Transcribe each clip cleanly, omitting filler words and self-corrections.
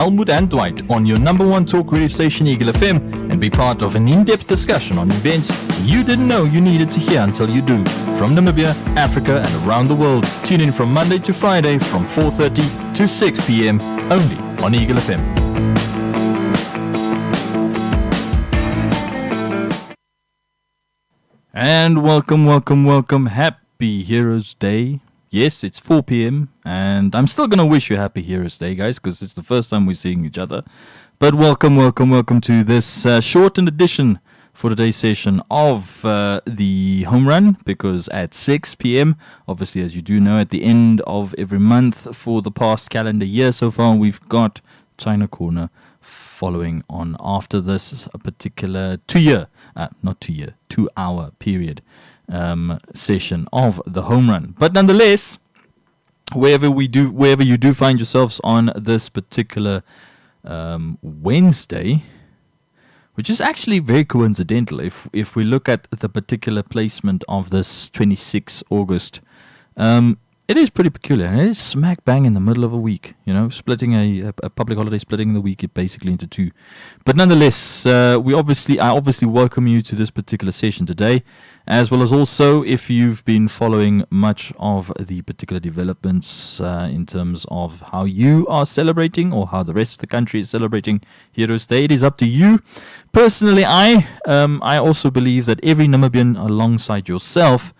Elmwood and Dwight on your number one talk radio station, Eagle FM, and be part of an in-depth discussion on events you didn't know you needed to hear until you do. From Namibia, Africa, and around the world. Tune in from Monday to Friday from 4:30 to 6 p.m. only on Eagle FM. And welcome. Happy Heroes Day. Yes, it's 4 p.m. and I'm still going to wish you a Happy Heroes Day, guys, because it's the first time we're seeing each other. But welcome to this shortened edition for today's session of the Home Run, because at 6 p.m., obviously, as you do know, at the end of every month for the past calendar year so far, we've got China Corner following on after this a particular 2-hour period. Session of the Home Run. But nonetheless, wherever you do find yourselves on this particular Wednesday, which is actually very coincidental if we look at the particular placement of this 26 August, it is pretty peculiar, and it is smack bang in the middle of a week, splitting a public holiday, splitting the week basically into two. But nonetheless, I obviously welcome you to this particular session today, as well as also if you've been following much of the particular developments in terms of how you are celebrating or how the rest of the country is celebrating Heroes Day. It is up to you. Personally, I also believe that every Namibian alongside yourself,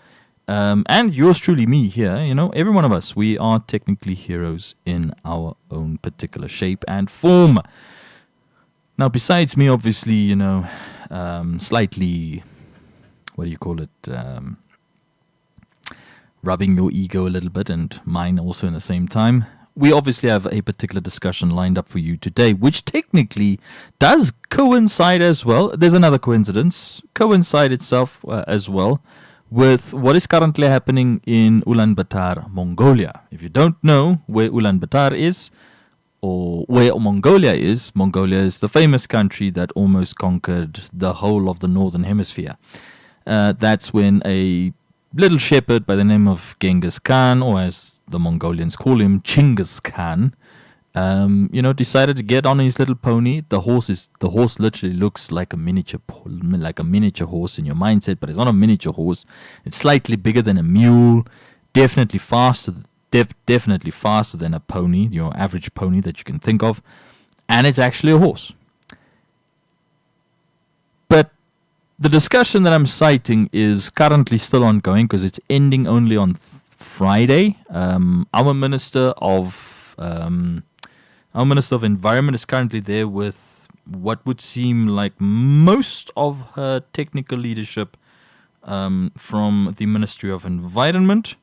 and yours truly, me here, every one of us, we are technically heroes in our own particular shape and form. Now, besides me, obviously, slightly, rubbing your ego a little bit, and mine also in the same time, we obviously have a particular discussion lined up for you today, which technically does coincide as well. There's another coincidence, coincide itself as well, with what is currently happening in Ulaanbaatar, Mongolia. If you don't know where Ulaanbaatar is, or where Mongolia is the famous country that almost conquered the whole of the northern hemisphere. That's when a little shepherd by the name of Genghis Khan, or as the Mongolians call him, Chinggis Khan, decided to get on his little pony. The horse literally looks like a miniature horse in your mindset, but it's not a miniature horse. It's slightly bigger than a mule, definitely faster than a pony, your average pony that you can think of, and it's actually a horse. But the discussion that I'm citing is currently still ongoing because it's ending only on Friday. Our Minister of Environment is currently there with what would seem like most of her technical leadership from the Ministry of Environment.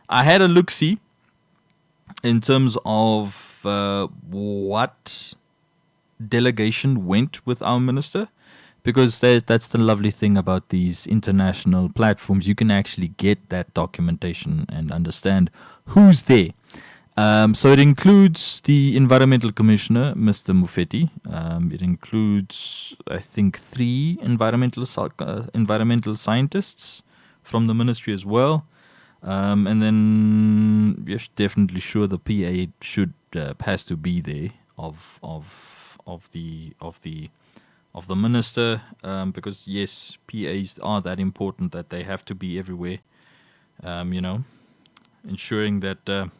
I had a look-see in terms of what delegation went with our minister, because that's the lovely thing about these international platforms. You can actually get that documentation and understand who's there. So it includes the Environmental Commissioner, Mr. Mufeti. It includes, I think, 3 environmental scientists from the ministry as well. And then you're definitely sure the PA has to be there of the minister, because yes, PAs are that important that they have to be everywhere. Ensuring that the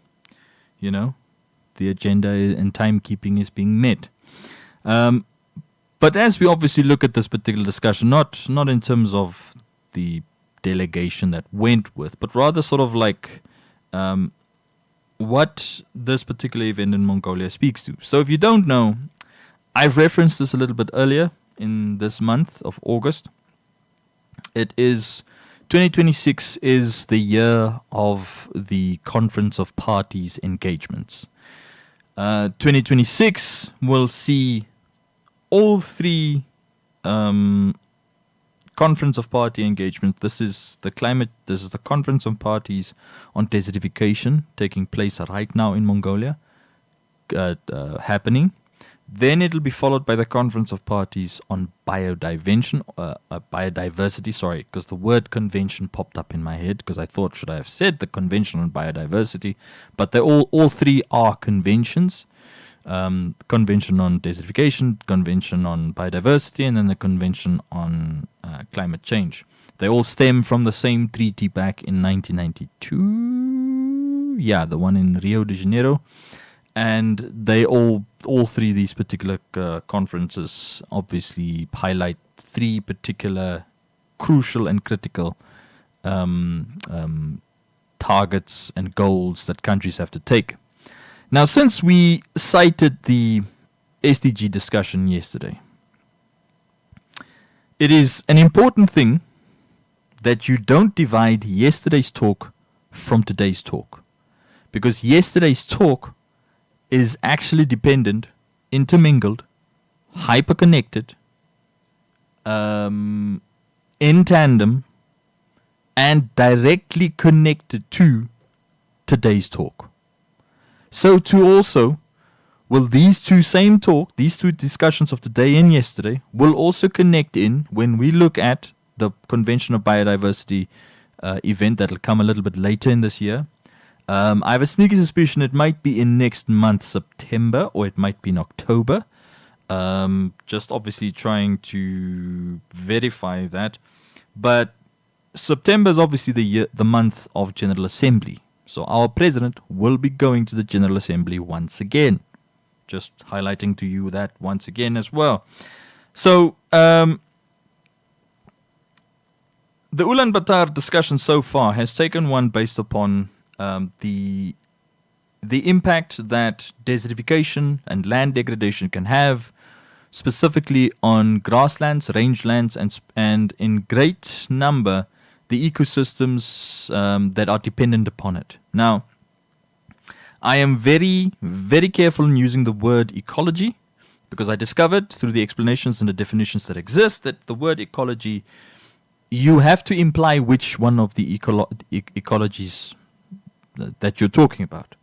agenda and timekeeping is being met. But as we obviously look at this particular discussion, not in terms of the delegation that went with, but rather sort of like what this particular event in Mongolia speaks to. So if you don't know, I've referenced this a little bit earlier in this month of August. It is 2026 is the year of the Conference of Parties engagements. 2026 will see all 3 Conference of Party engagements. This is the Conference of Parties on Desertification taking place right now in Mongolia, happening. Then it'll be followed by the Conference of Parties on biodiversity, because the word convention popped up in my head, because I thought, should I have said the Convention on Biodiversity? But all 3 are conventions. Convention on Desertification, Convention on Biodiversity, and then the Convention on Climate Change. They all stem from the same treaty back in 1992. Yeah, the one in Rio de Janeiro. And they all three of these particular conferences obviously highlight three particular crucial and critical targets and goals that countries have to take. Now, since we cited the SDG discussion yesterday, it is an important thing that you don't divide yesterday's talk from today's talk, because yesterday's talk is actually dependent, intermingled, hyperconnected, in tandem, and directly connected to today's talk. So too also will these two discussions of today and yesterday will also connect in when we look at the Convention of Biodiversity event that will come a little bit later in this year. I have a sneaky suspicion it might be in next month, September, or it might be in October. Just obviously trying to verify that. But September is obviously the month of General Assembly. So our president will be going to the General Assembly once again. Just highlighting to you that once again as well. So the Ulaanbaatar discussion so far has taken one based upon the impact that desertification and land degradation can have, specifically on grasslands, rangelands, and in great number the ecosystems that are dependent upon it. Now, I am very, very careful in using the word ecology, because I discovered through the explanations and the definitions that exist that the word ecology, you have to imply which one of the ecologies that you're talking about.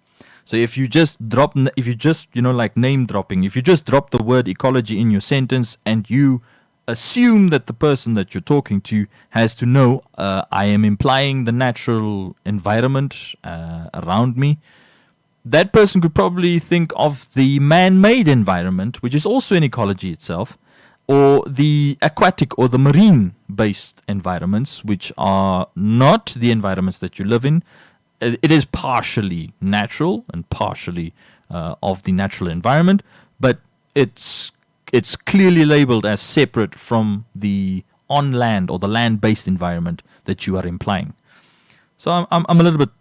So if you just name dropping, if you just drop the word ecology in your sentence and you assume that the person that you're talking to has to know, I am implying the natural environment around me, that person could probably think of the man-made environment, which is also an ecology itself, or the aquatic or the marine-based environments, which are not the environments that you live in. It is partially natural and partially of the natural environment, but it's clearly labeled as separate from the on-land or the land-based environment that you are implying. So I'm a little bit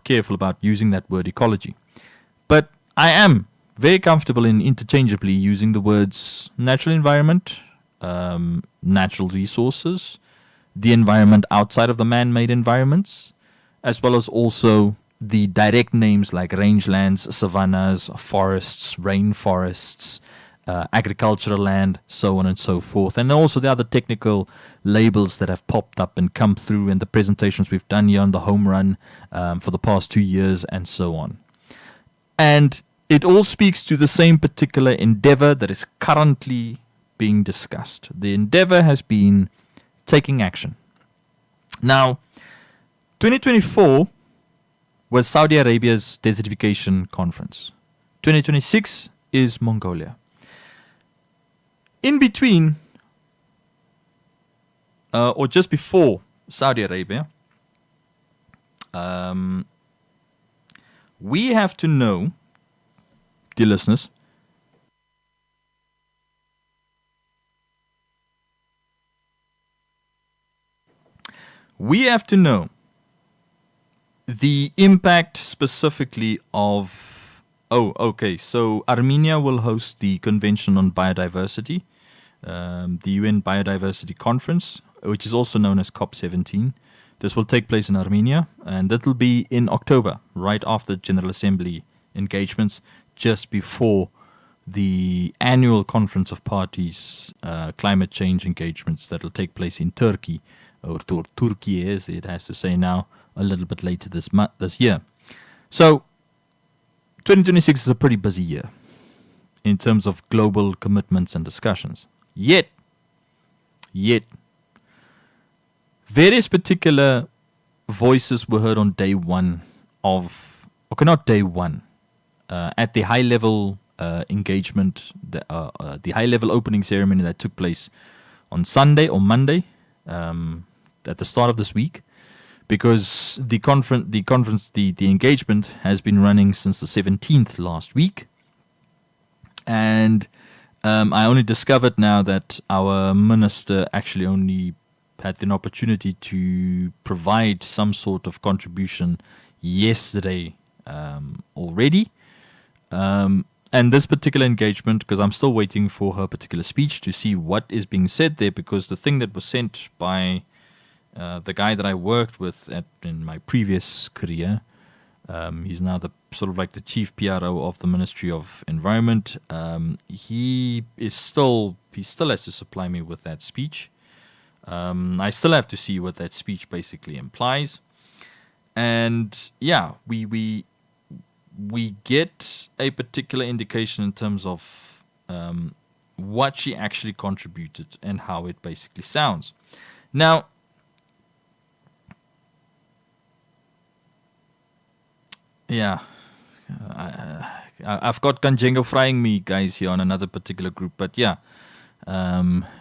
careful about using that word ecology, but I am very comfortable in interchangeably using the words natural environment, natural resources, the environment outside of the man-made environments, as well as also the direct names like rangelands, savannas, forests, rainforests, agricultural land, so on and so forth. And also the other technical labels that have popped up and come through in the presentations we've done here on the home run for the past 2 years and so on. And it all speaks to the same particular endeavor that is currently being discussed. The endeavor has been taking action. Now, 2024 was Saudi Arabia's desertification conference. 2026 is Mongolia. In between, or just before Saudi Arabia, we have to know, dear listeners, we have to know the impact specifically of... So Armenia will host the Convention on Biodiversity, the UN Biodiversity Conference, which is also known as COP17. This will take place in Armenia, and that will be in October, right after General Assembly engagements, just before the annual Conference of Parties climate change engagements that will take place in Turkey, or Turkey as it has to say now, a little bit later this year. So 2026 is a pretty busy year in terms of global commitments and discussions. Yet, various particular voices were heard on day one of, okay, not day one, at the high level engagement, the high-level opening ceremony that took place on Sunday or Monday at the start of this week, because the engagement has been running since the 17th last week, and I only discovered now that our minister actually only had an opportunity to provide some sort of contribution yesterday already. And this particular engagement, because I'm still waiting for her particular speech to see what is being said there, because the thing that was sent by the guy that I worked with in my previous career, he's now the sort of like the chief PRO of the Ministry of Environment. He still has to supply me with that speech. I still have to see what that speech basically implies. And yeah, we get a particular indication in terms of what she actually contributed and how it basically sounds. Now, yeah, I've got Kanjengo frying me, guys, here on another particular group. But yeah,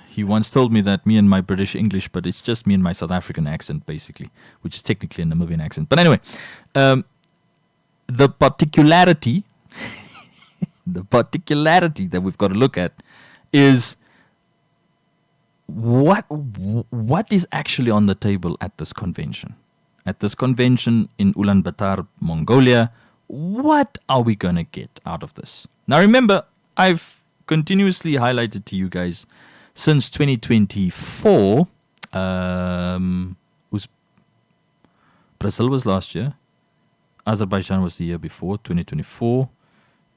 he once told me that me and my British English, but it's just me and my South African accent, basically, which is technically a Namibian accent. But anyway, the particularity that we've got to look at is what is actually on the table at this convention. At this convention in Ulaanbaatar, Mongolia, what are we going to get out of this? Now remember, I've continuously highlighted to you guys since 2024, Brazil was last year, Azerbaijan was the year before, 2024.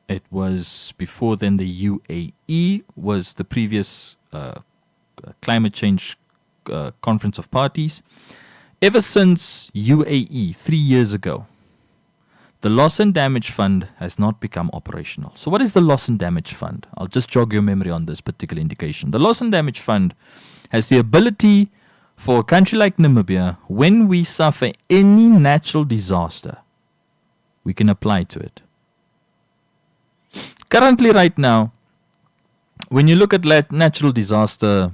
It was before then the UAE was the previous climate change conference of parties. Ever since UAE 3 years ago, the Loss and Damage Fund has not become operational. So what is the Loss and Damage Fund? I'll just jog your memory on this particular indication. The Loss and Damage Fund has the ability for a country like Namibia, when we suffer any natural disaster, we can apply to it. Currently, right now, when you look at natural disaster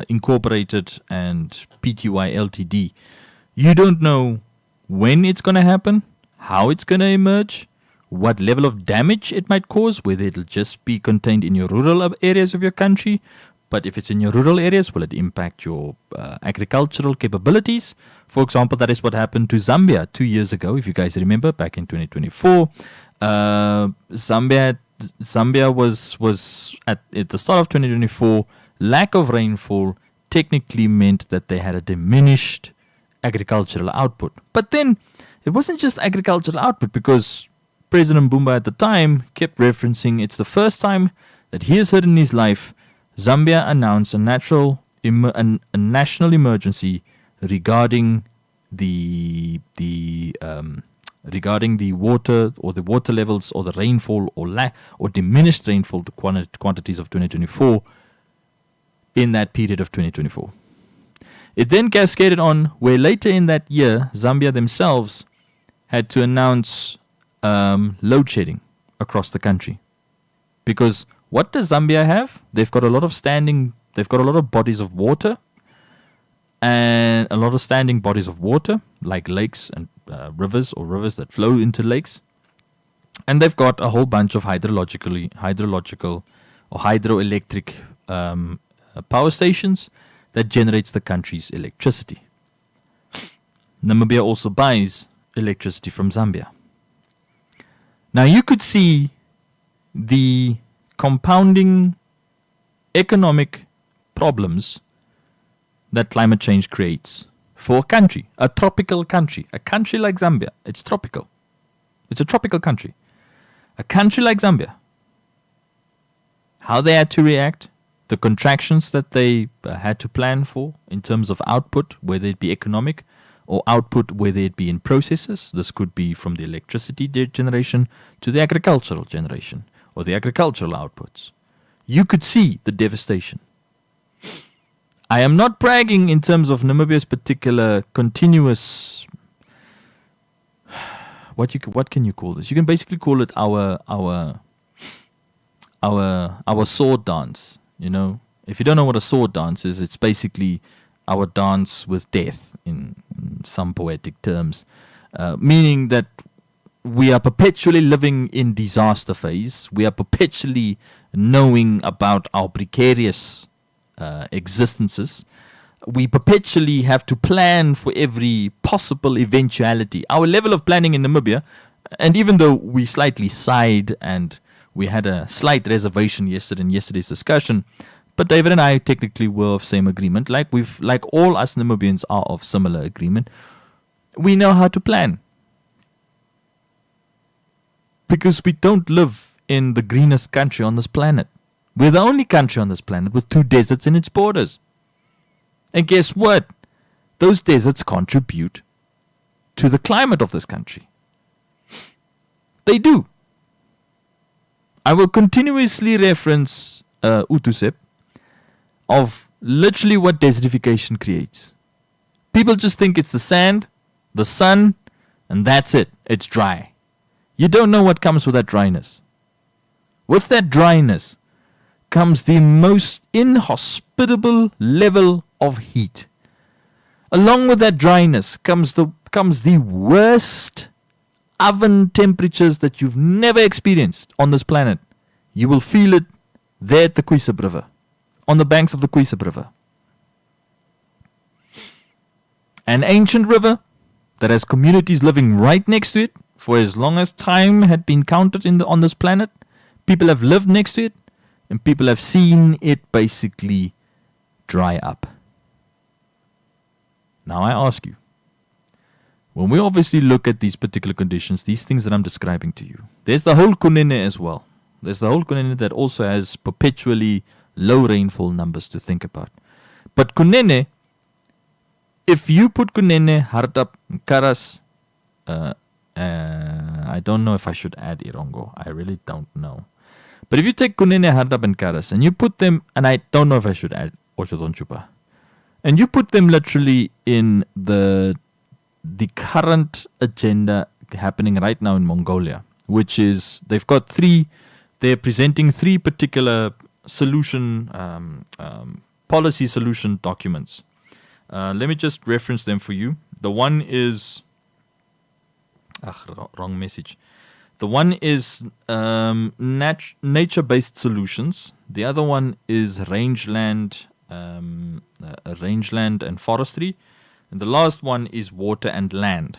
Incorporated and PTY Ltd, you don't know when it's going to happen, how it's going to emerge, what level of damage it might cause, whether it'll just be contained in your rural areas of your country. But if it's in your rural areas, will it impact your agricultural capabilities? For example, that is what happened to Zambia 2 years ago, if you guys remember, back in 2024. Zambia was at the start of 2024, lack of rainfall technically meant that they had a diminished agricultural output. But then it wasn't just agricultural output, because President Mbumba at the time kept referencing it's the first time that he has heard in his life Zambia announced a national emergency regarding the water, or the water levels, or the rainfall, or diminished rainfall, the quantities of 2024 in that period of 2024. It then cascaded on where later in that year, Zambia themselves had to announce load shedding across the country. Because what does Zambia have? They've got a lot of bodies of water, and a lot of standing bodies of water, like lakes and rivers, or rivers that flow into lakes. And they've got a whole bunch of hydrological or hydroelectric power stations that generates the country's electricity. Namibia also buys electricity from Zambia. Now you could see the compounding economic problems that climate change creates for a country, a tropical country, a country like Zambia. It's tropical. It's a tropical country. A country like Zambia. How they had to react, the contractions that they had to plan for in terms of output, whether it be economic, or output whether it be in processes. This could be from the electricity generation to the agricultural generation, or the agricultural outputs. You could see the devastation. I am not bragging in terms of Namibia's particular continuous, what can you call this? You can basically call it our our sword dance. You know, if you don't know what a sword dance is, it's basically our dance with death in some poetic terms, meaning that we are perpetually living in disaster phase. We are perpetually knowing about our precarious existences. We perpetually have to plan for every possible eventuality. Our level of planning in Namibia, and even though we slightly sighed and we had a slight reservation yesterday in yesterday's discussion, but David and I technically were of same agreement. Like all us Namibians are of similar agreement. We know how to plan. Because we don't live in the greenest country on this planet. We're the only country on this planet with 2 deserts in its borders. And guess what? Those deserts contribute to the climate of this country. They do. I will continuously reference Utusep of literally what desertification creates. People just think it's the sand, the sun, and that's it. It's dry. You don't know what comes with that dryness. With that dryness comes the most inhospitable level of heat. Along with that dryness comes the worst oven temperatures that you've never experienced on this planet. You will feel it there at the Koisep River, on the banks of the Koisep River. An ancient river that has communities living right next to it for as long as time had been counted on this planet. People have lived next to it, and people have seen it basically dry up. Now I ask you, when we obviously look at these particular conditions, these things that I'm describing to you, there's the whole Kunene as well. There's the whole Kunene that also has perpetually low rainfall numbers to think about. But Kunene, if you put Kunene, Hardap, Karas, I don't know if I should add Irongo. I really don't know. But if you take Kunene, Hardap, and Karas, and you put them, and I don't know if I should add Ochodonchupa, and you put them literally in the current agenda happening right now in Mongolia, which is they're presenting 3 particular policy solution documents. Let me just reference them for you. The one is wrong message. The one is nature-based solutions. The other one is rangeland and forestry. And the last one is water and land.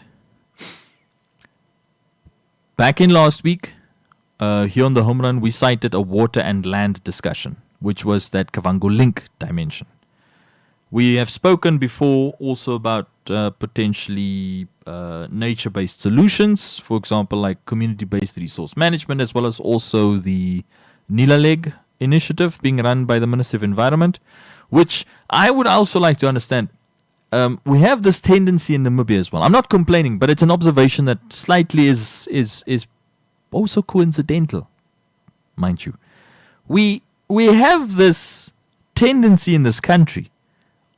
Back in last week, here on the home run, we cited a water and land discussion, which was that Kavango link dimension. We have spoken before also about potentially nature-based solutions, for example, like community-based resource management, as well as also the Nilaleg initiative being run by the Ministry of Environment, which I would also like to understand. We have this tendency in Namibia as well. I'm not complaining, but it's an observation that slightly is also coincidental, mind you. We have this tendency in this country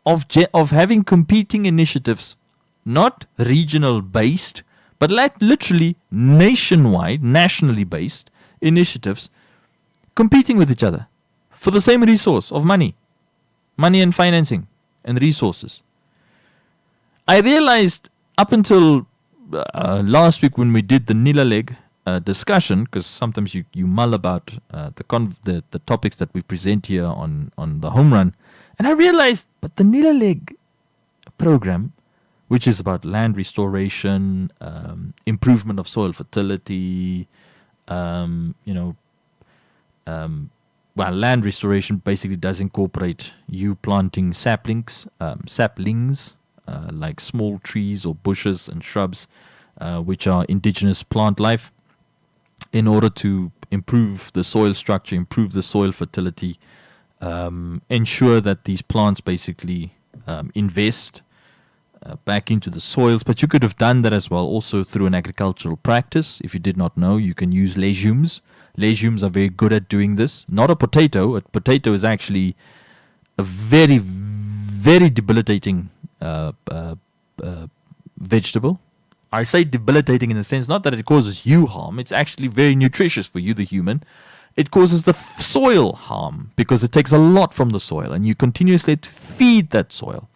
of having competing initiatives, not regional based, but like literally nationwide, nationally based initiatives competing with each other for the same resource of money and financing and resources. I realized up until last week when we did the Nilaleg discussion, because sometimes you mull about the topics that we present here on the home run, and I realized, but the Nilaleg program, which is about land restoration, improvement of soil fertility, land restoration basically does incorporate you planting saplings, like small trees or bushes and shrubs, which are indigenous plant life, in order to improve the soil structure, improve the soil fertility, ensure that these plants basically invest back into the soils. But you could have done that as well also through an agricultural practice. If you did not know, you can use legumes. Legumes are very good at doing this. Not a potato. A potato is actually a very, very debilitating vegetable. I say debilitating in the sense not that it causes you harm. It's actually very nutritious for you, the human. it causes the soil harm because it takes a lot from the soil, and you continuously have to feed that soil.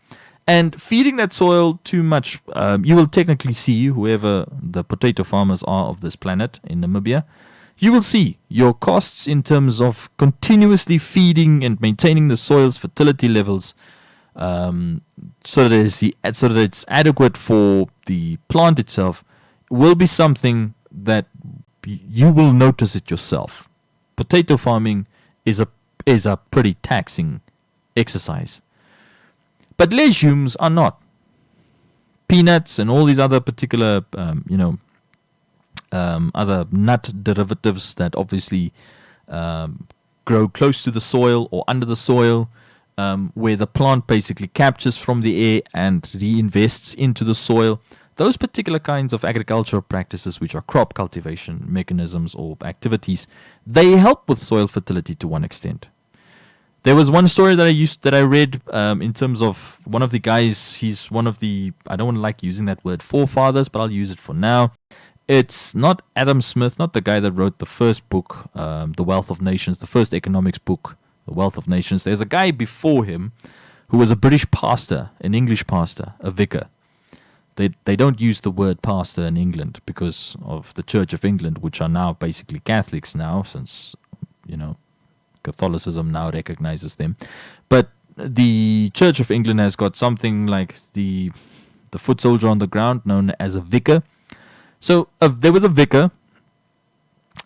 And feeding that soil too much, you will technically see, whoever the potato farmers are of this planet in Namibia, you will see your costs in terms of continuously feeding and maintaining the soil's fertility levels, so that it's adequate for the plant itself, will be something that you will notice it yourself. Potato farming is a pretty taxing exercise. But legumes are not. Peanuts and all these other particular, other nut derivatives that obviously grow close to the soil or under the soil, where the plant basically captures from the air and reinvests into the soil. Those particular kinds of agricultural practices, which are crop cultivation mechanisms or activities, they help with soil fertility to one extent. There was one story that I read in terms of one of the guys. He's one of the, I don't like using that word forefathers, but I'll use it for now. It's not Adam Smith, not the guy that wrote the first book, The Wealth of Nations, the first economics book, The Wealth of Nations. There's a guy before him who was a British pastor, an English pastor, a vicar. They don't use the word pastor in England because of the Church of England, which are now basically Catholics now, since, Catholicism now recognizes them. But the Church of England has got something like the foot soldier on the ground known as a vicar. So there was a vicar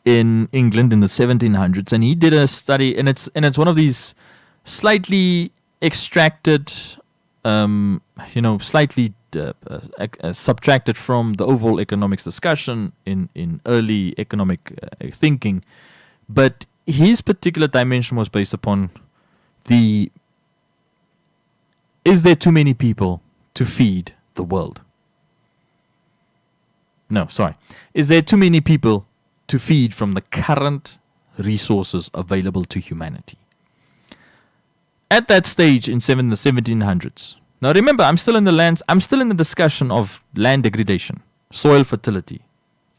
in England in the 1700s, and he did a study, and it's one of these slightly extracted, slightly subtracted from the overall economics discussion in early economic thinking, but his particular dimension was based upon is there too many people to feed the world? No, sorry. Is there too many people to feed from the current resources available to humanity? At that stage in the 1700s. Now remember, I'm still in the discussion of land degradation, soil fertility,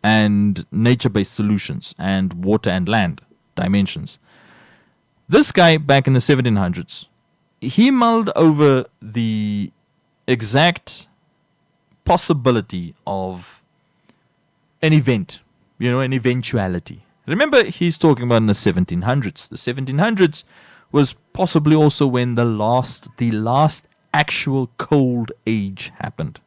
and nature-based solutions, and water and land dimensions. This guy back in the 1700s, he mulled over the exact possibility of an event, an eventuality. Remember, he's talking about in the 1700s. The 1700s was possibly also when the last actual cold age happened.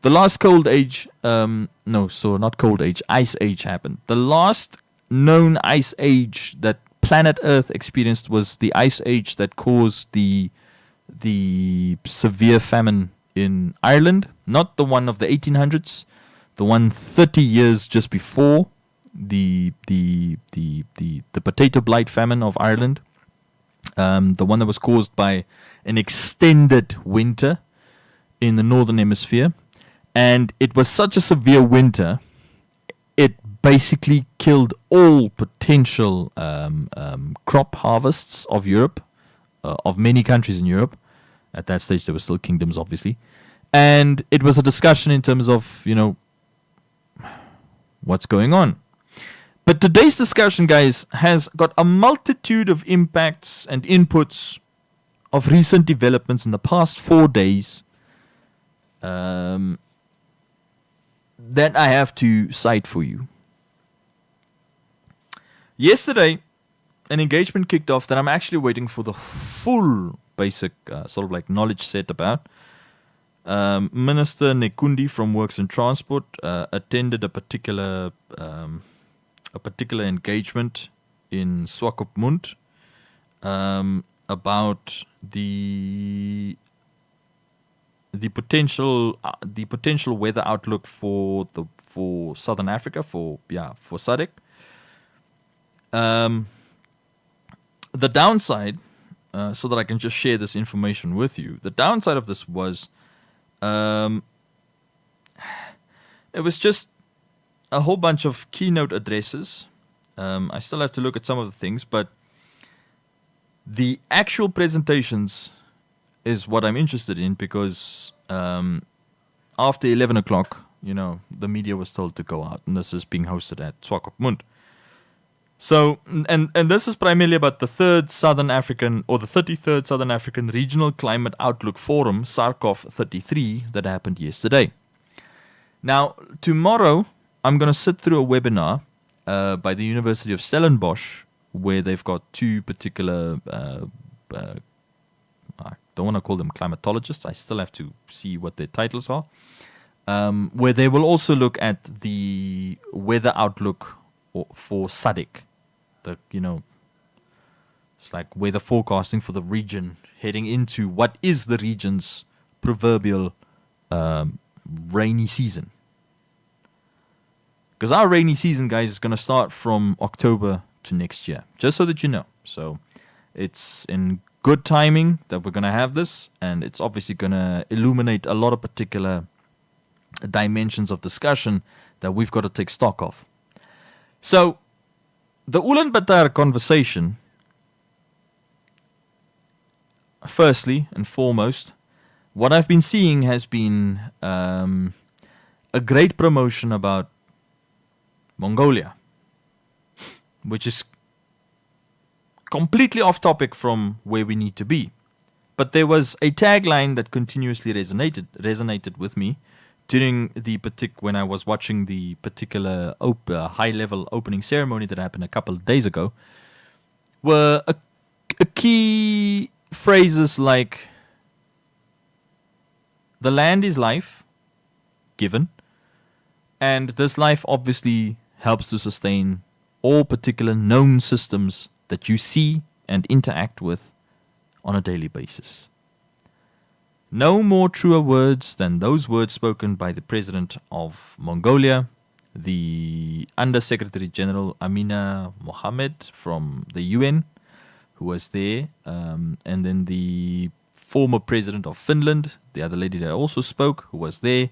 The last cold age, not cold age, ice age happened. The last known ice age that planet Earth experienced was the ice age that caused the severe famine in Ireland, not the one of the 1800s, the one 30 years just before the potato blight famine of Ireland, the one that was caused by an extended winter in the northern hemisphere. And it was such a severe winter, it basically killed all potential crop harvests of Europe, of many countries in Europe. At that stage, there were still kingdoms, obviously. And it was a discussion in terms of, what's going on. But today's discussion, guys, has got a multitude of impacts and inputs of recent developments in the past 4 days that I have to cite for you. Yesterday, an engagement kicked off that I'm actually waiting for the full basic sort of like knowledge set about. Minister Nekundi from Works and Transport attended a particular engagement in Swakopmund about the potential weather outlook for Southern Africa, for SADC. The downside, so that I can just share this information with you, the downside of this was it was just a whole bunch of keynote addresses. I still have to look at some of the things, but the actual presentations is what I'm interested in, because after 11 o'clock, the media was told to go out, and this is being hosted at Swakopmund. So, and this is primarily about the 33rd Southern African Regional Climate Outlook Forum, SARCOF 33, that happened yesterday. Now, tomorrow, I'm going to sit through a webinar by the University of Stellenbosch, where they've got two particular, I don't want to call them climatologists, I still have to see what their titles are, where they will also look at the weather outlook for SADC. It's like weather forecasting for the region heading into what is the region's proverbial rainy season. Because our rainy season, guys, is going to start from October to next year, just so that you know. So it's in good timing that we're going to have this, and it's obviously going to illuminate a lot of particular dimensions of discussion that we've got to take stock of. So the Ulaanbaatar conversation, firstly and foremost, what I've been seeing has been a great promotion about Mongolia, which is completely off topic from where we need to be. But there was a tagline that continuously resonated with me during when I was watching the particular high-level opening ceremony that happened a couple of days ago, were a key phrases like, the land is life, given, and this life obviously helps to sustain all particular known systems that you see and interact with on a daily basis. No more truer words than those words spoken by the President of Mongolia, the Under-Secretary General Amina Mohammed from the UN, who was there, and then the former President of Finland, the other lady that also spoke, who was there.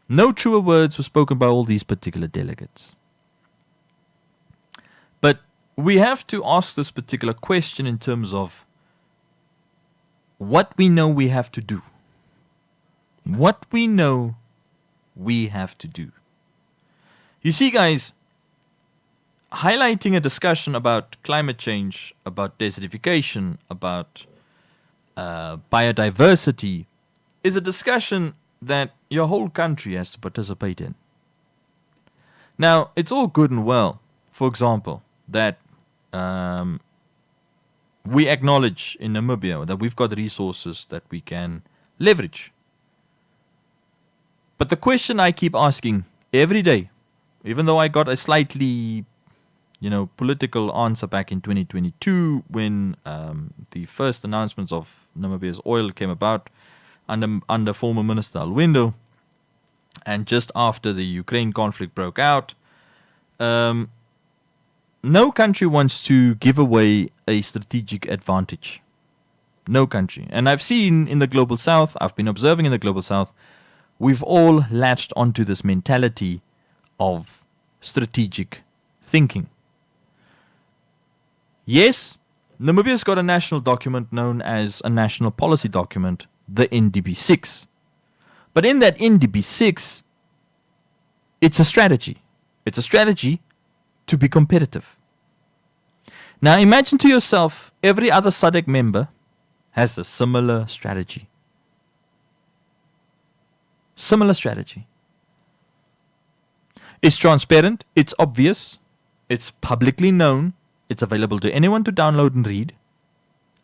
No truer words were spoken by all these particular delegates. But we have to ask this particular question in terms of what we know we have to do. What we know we have to do. You see, guys, highlighting a discussion about climate change, about desertification, about biodiversity is a discussion that your whole country has to participate in. Now, it's all good and well, for example, that we acknowledge in Namibia that we've got resources that we can leverage. But the question I keep asking every day, even though I got a slightly, political answer back in 2022 when the first announcements of Namibia's oil came about under former Minister Alwendo, and just after the Ukraine conflict broke out, no country wants to give away a strategic advantage. No country. And I've seen in the Global South, I've been observing in the Global South, we've all latched onto this mentality of strategic thinking. Yes, Namibia's got a national document known as a national policy document, the NDP6. But in that NDP6, it's a strategy. It's a strategy to be competitive. Now imagine to yourself, every other SADC member has a similar strategy. Similar strategy. It's transparent, it's obvious, it's publicly known, it's available to anyone to download and read.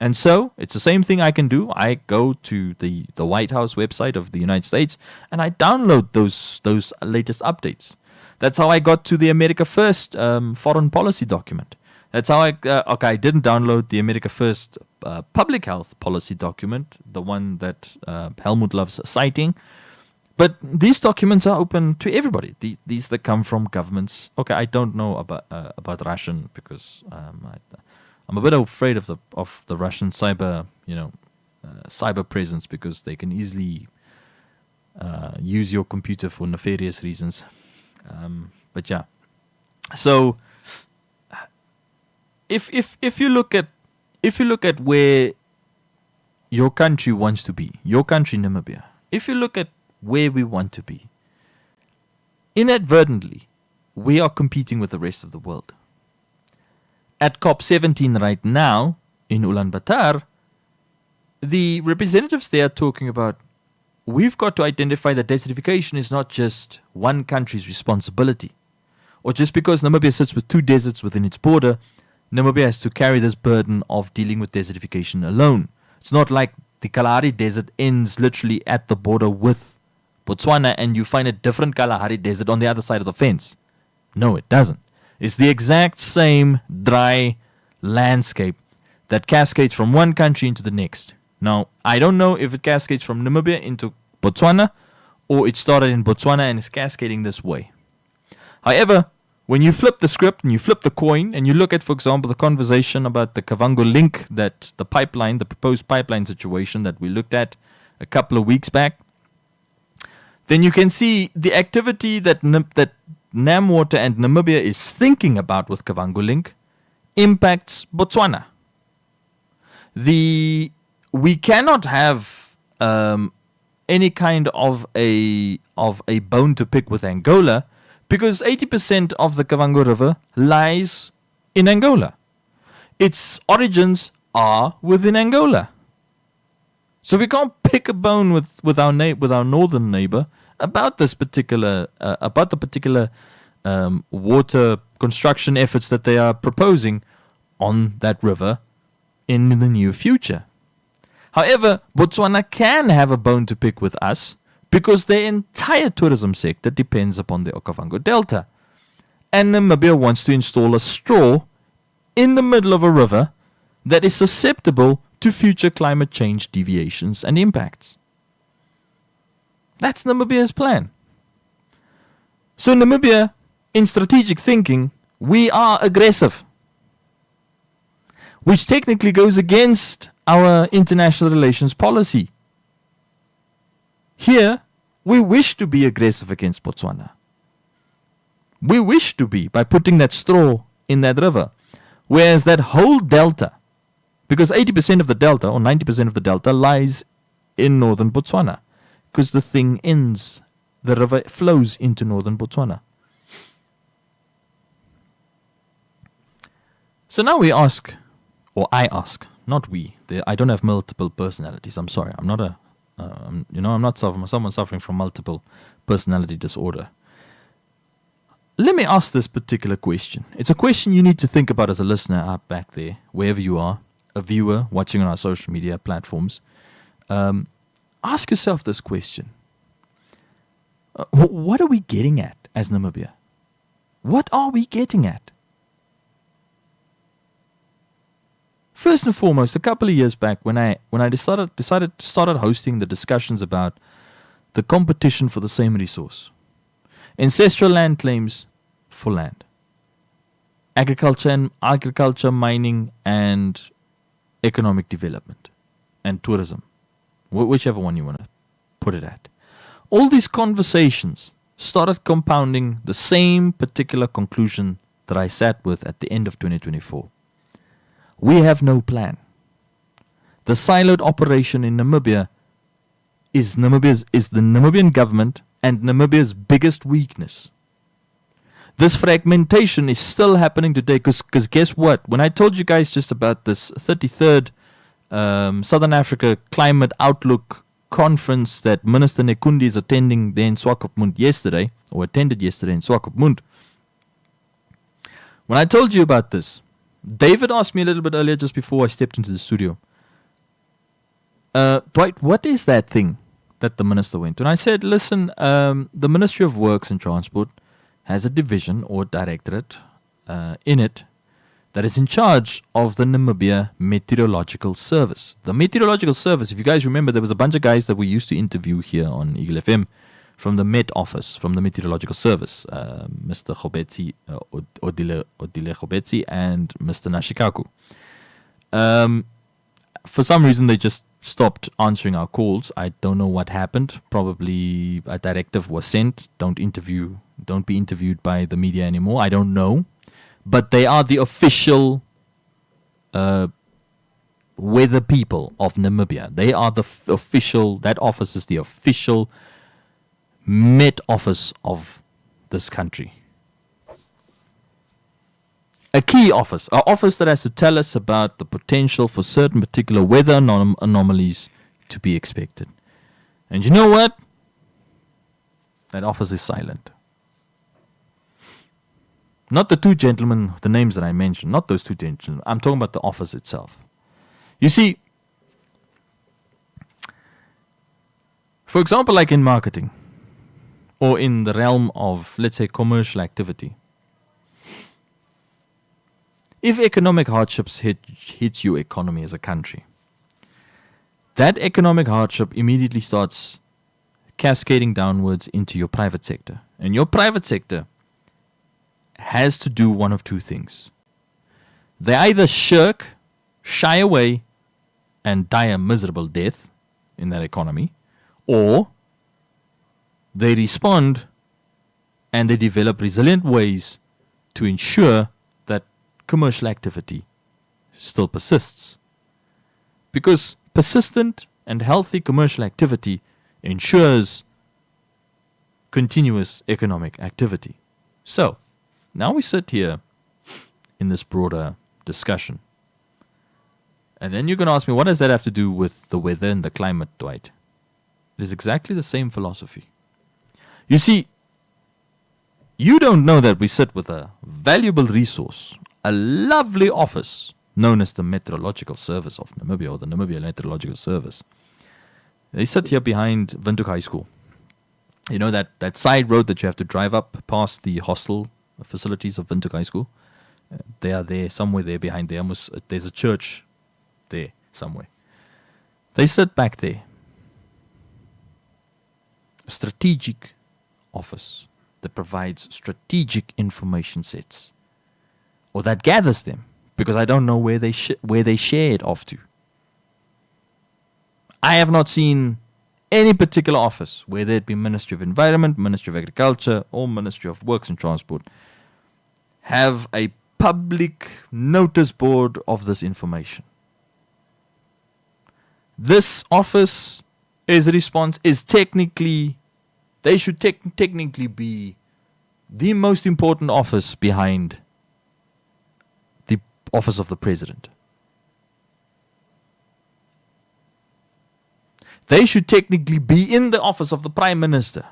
And so, it's the same thing I can do. I go to the White House website of the United States and I download those latest updates. That's how I got to the America First foreign policy document. That's how I didn't download the America First public health policy document, the one that Helmut loves citing. But these documents are open to everybody. These that come from governments. Okay, I don't know about Russian because I'm a bit afraid of the Russian cyber presence, because they can easily use your computer for nefarious reasons. But yeah, so if you look at where your country wants to be, your country Namibia, if you look at where we want to be, inadvertently we are competing with the rest of the world. at COP17 right now in Ulaanbaatar, the representatives there are talking about we've got to identify that desertification is not just one country's responsibility. Or just because Namibia sits with 2 deserts within its border, Namibia has to carry this burden of dealing with desertification alone. It's not like the Kalahari Desert ends literally at the border with Botswana and you find a different Kalahari Desert on the other side of the fence. No, it doesn't. It's the exact same dry landscape that cascades from one country into the next. Now, I don't know if it cascades from Namibia into Botswana or it started in Botswana and is cascading this way. However, when you flip the script and you flip the coin and you look at, for example, the conversation about the Kavango link, that the pipeline, the proposed pipeline situation that we looked at a couple of weeks back, then you can see the activity that NamWater and Namibia is thinking about with Kavango link impacts Botswana. We cannot have any kind of a bone to pick with Angola because 80% of the Kavango River lies in Angola. Its origins are within Angola. So we can't pick a bone with our northern neighbor about this particular water construction efforts that they are proposing on that river in the near future. However, Botswana can have a bone to pick with us because their entire tourism sector depends upon the Okavango Delta. And Namibia wants to install a straw in the middle of a river that is susceptible to future climate change deviations and impacts. That's Namibia's plan. So Namibia, in strategic thinking, we are aggressive, which technically goes against our international relations policy. Here, we wish to be aggressive against Botswana. We wish to be by putting that straw in that river. Whereas that whole delta, because 80% of the delta or 90% of the delta lies in northern Botswana, because the thing ends, the river flows into northern Botswana. So now we ask, or I ask, not we. I don't have multiple personalities. I'm sorry. I'm not I'm not someone suffering from multiple personality disorder. Let me ask this particular question. It's a question you need to think about as a listener up back there, wherever you are, a viewer watching on our social media platforms. Ask yourself this question. What are we getting at as Namibia? What are we getting at? First and foremost, a couple of years back when I decided to start hosting the discussions about the competition for the same resource. Ancestral land claims for land. Agriculture, mining, and economic development. And tourism. Whichever one you want to put it at. All these conversations started compounding the same particular conclusion that I sat with at the end of 2024. We have no plan. The siloed operation in Namibia is the Namibian government and Namibia's biggest weakness. This fragmentation is still happening today because guess what? When I told you guys just about this 33rd Southern Africa Climate Outlook conference that Minister Nekundi is attending there in Swakopmund yesterday, or attended yesterday in Swakopmund, when I told you about this, David asked me a little bit earlier just before I stepped into the studio, Dwight, what is that thing that the minister went to? And I said, listen, the Ministry of Works and Transport has a division or directorate in it that is in charge of the Namibia Meteorological Service. The Meteorological Service, if you guys remember, there was a bunch of guys that we used to interview here on Eagle FM from the Met Office, from the Meteorological Service, Mr. Khobetsi, Odile Khobetsi, and Mr. Nashikaku. For some reason, they just stopped answering our calls. I don't know what happened. Probably a directive was sent. Don't be interviewed by the media anymore. I don't know. But they are the official weather people of Namibia. They are the official, that office is the official Met Office of this country. A key office, an office that has to tell us about the potential for certain particular weather anomalies to be expected. And you know what? That office is silent. Not the two gentlemen, the names that I mentioned, not those two gentlemen. I'm talking about the office itself. You see, for example, like in marketing or in the realm of, let's say, commercial activity, if economic hardships hits your economy as a country, that economic hardship immediately starts cascading downwards into your private sector. And your private sector has to do one of two things. They either shirk, shy away, and die a miserable death in that economy, or they respond and they develop resilient ways to ensure that commercial activity still persists. Because persistent and healthy commercial activity ensures continuous economic activity. So, now we sit here in this broader discussion. And then you're going to ask me, what does that have to do with the weather and the climate, Dwight? It is exactly the same philosophy. You see, you don't know that we sit with a valuable resource, a lovely office known as the Meteorological Service of Namibia, or the Namibia Meteorological Service. They sit here behind Windhoek High School. You know that side road that you have to drive up past the hostel facilities of Windhoek High School? They are there, somewhere there behind there. There's a church there somewhere. They sit back there. A strategic office that provides strategic information sets, or that gathers them, because I don't know where they share it off to. I have not seen any particular office, whether it be Ministry of Environment, Ministry of Agriculture, or Ministry of Works and Transport, have a public notice board of this information. This office is technically, they should technically be the most important office behind the office of the president. They should technically be in the office of the prime minister.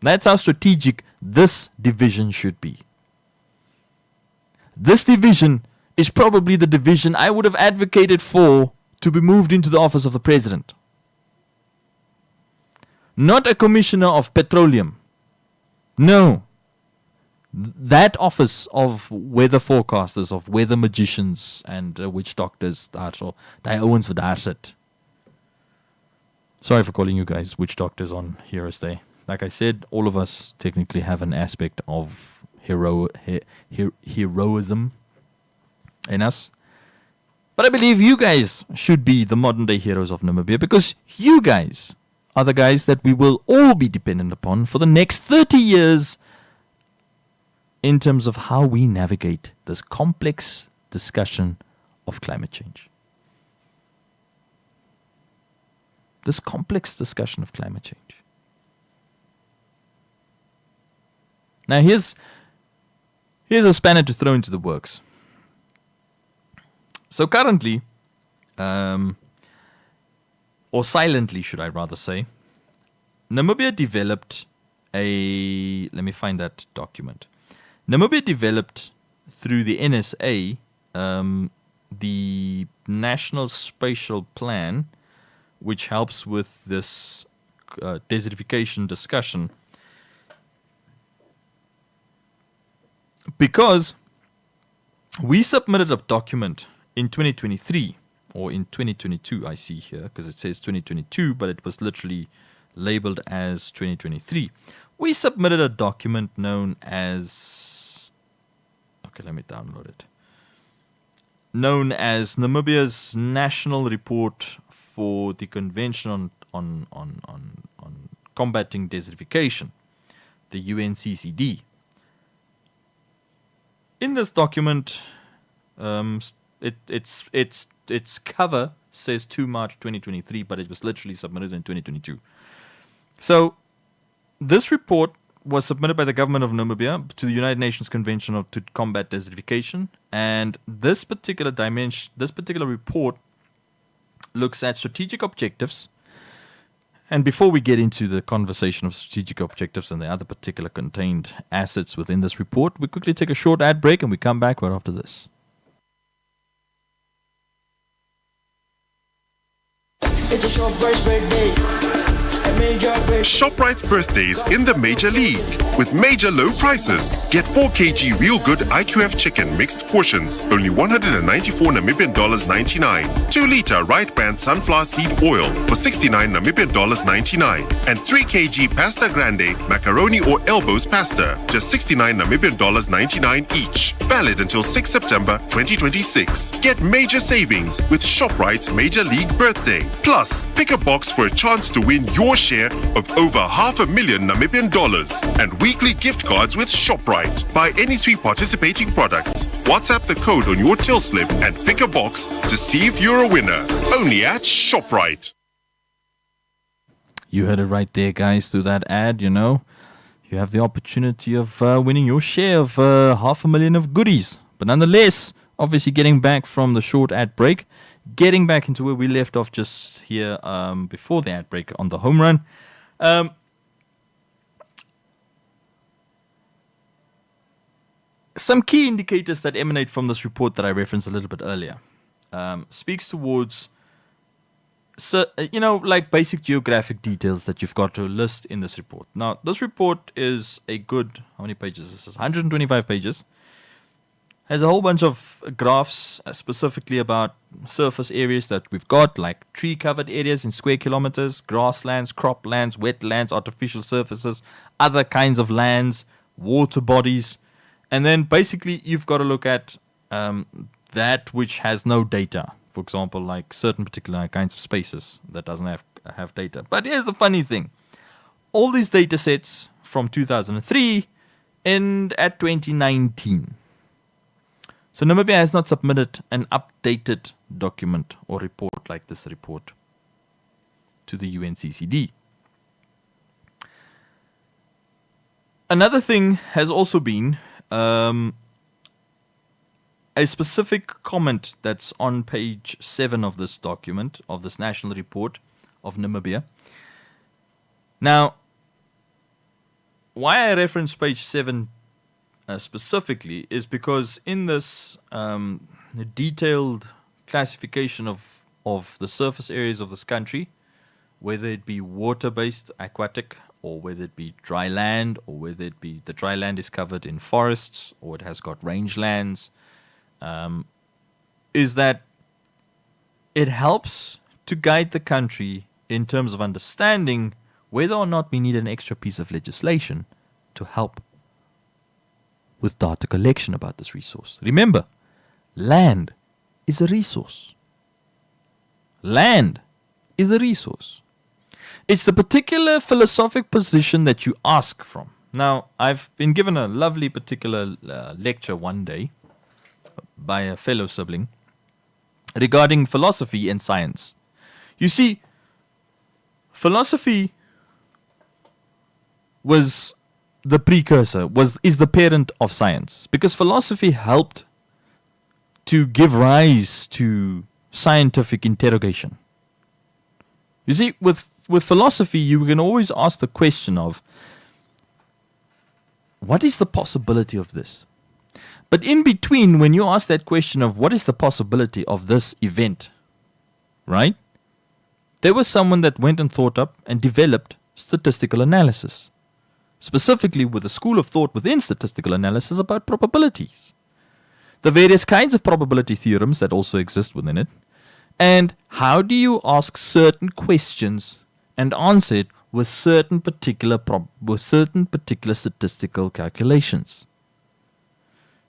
That's how strategic this division should be. This division is probably the division I would have advocated for to be moved into the office of the president. Not a commissioner of petroleum. No. That office of weather forecasters, of weather magicians and witch doctors, so die ouens wat daar sit. Sorry for calling you guys witch doctors on Heroes Day. Like I said, all of us technically have an aspect of heroism in us. But I believe you guys should be the modern day heroes of Namibia, because you guys are the guys that we will all be dependent upon for the next 30 years in terms of how we navigate this complex discussion of climate change. This complex discussion of climate change. Now here's a spanner to throw into the works. So currently, or silently should I rather say, Namibia developed let me find that document. Namibia developed through the NSA the National Spatial Plan, which helps with this desertification discussion, because we submitted a document in 2023, or in 2022, I see here, because it says 2022, but it was literally labeled as 2023. We submitted a document known as, okay, let me download it, known as Namibia's National Report for the Convention on Combating Desertification, the UNCCD. In this document, its cover says 2 March 2023, but it was literally submitted in 2022. So this report was submitted by the government of Namibia to the United Nations Convention to Combat Desertification. And this particular report looks at strategic objectives. And before we get into the conversation of strategic objectives and the other particular contained assets within this report, we quickly take a short ad break and we come back right after this. It's a ShopRite's birthday. ShopRite's birthdays in the Major League. With major low prices. Get 4 kg Real Good IQF chicken mixed portions, only 194 Namibian dollars 99. 2 liter Right Brand sunflower seed oil for 69 Namibian dollars 99. And 3 kg Pasta Grande macaroni or elbows pasta, just 69 Namibian dollars 99 each. Valid until 6 September 2026. Get major savings with ShopRite's Major League birthday. Plus, pick a box for a chance to win your share of over $500,000 Namibian dollars and weekly gift cards with ShopRite. Buy any 3 participating products. WhatsApp the code on your till slip and pick a box to see if you're a winner. Only at ShopRite. You heard it right there, guys, through that ad, you know. You have the opportunity of winning your share of $500,000 of goodies. But nonetheless, obviously getting back from the short ad break, getting back into where we left off just here before the ad break on the home run. Some key indicators that emanate from this report that I referenced a little bit earlier speaks towards, like basic geographic details that you've got to list in this report. Now, this report is a good, how many pages? This is 125 pages. Has a whole bunch of graphs specifically about surface areas that we've got, like tree-covered areas in square kilometers, grasslands, croplands, wetlands, artificial surfaces, other kinds of lands, water bodies. And then basically you've got to look at that which has no data. For example, like certain particular kinds of spaces that doesn't have data. But here's the funny thing. All these data sets from 2003 end at 2019. So Namibia has not submitted an updated document or report like this report to the UNCCD. Another thing has also been a specific comment that's on page 7 of this document, of this national report of Namibia. Now, why I reference page 7 specifically is because in this detailed classification of the surface areas of this country, whether it be water-based, aquatic, or whether it be dry land, or whether it be the dry land is covered in forests, or it has got rangelands, is that it helps to guide the country in terms of understanding whether or not we need an extra piece of legislation to help with data collection about this resource. Remember, land is a resource. Land is a resource. It's the particular philosophic position that you ask from. Now, I've been given a lovely particular lecture one day by a fellow sibling regarding philosophy and science. You see, philosophy was the precursor, is the parent of science, because philosophy helped to give rise to scientific interrogation. You see, with philosophy, you can always ask the question of, what is the possibility of this? But in between, when you ask that question of what is the possibility of this event, right? There was someone that went and thought up and developed statistical analysis, specifically with a school of thought within statistical analysis about probabilities, the various kinds of probability theorems that also exist within it, and how do you ask certain questions and answer it with certain particular statistical calculations.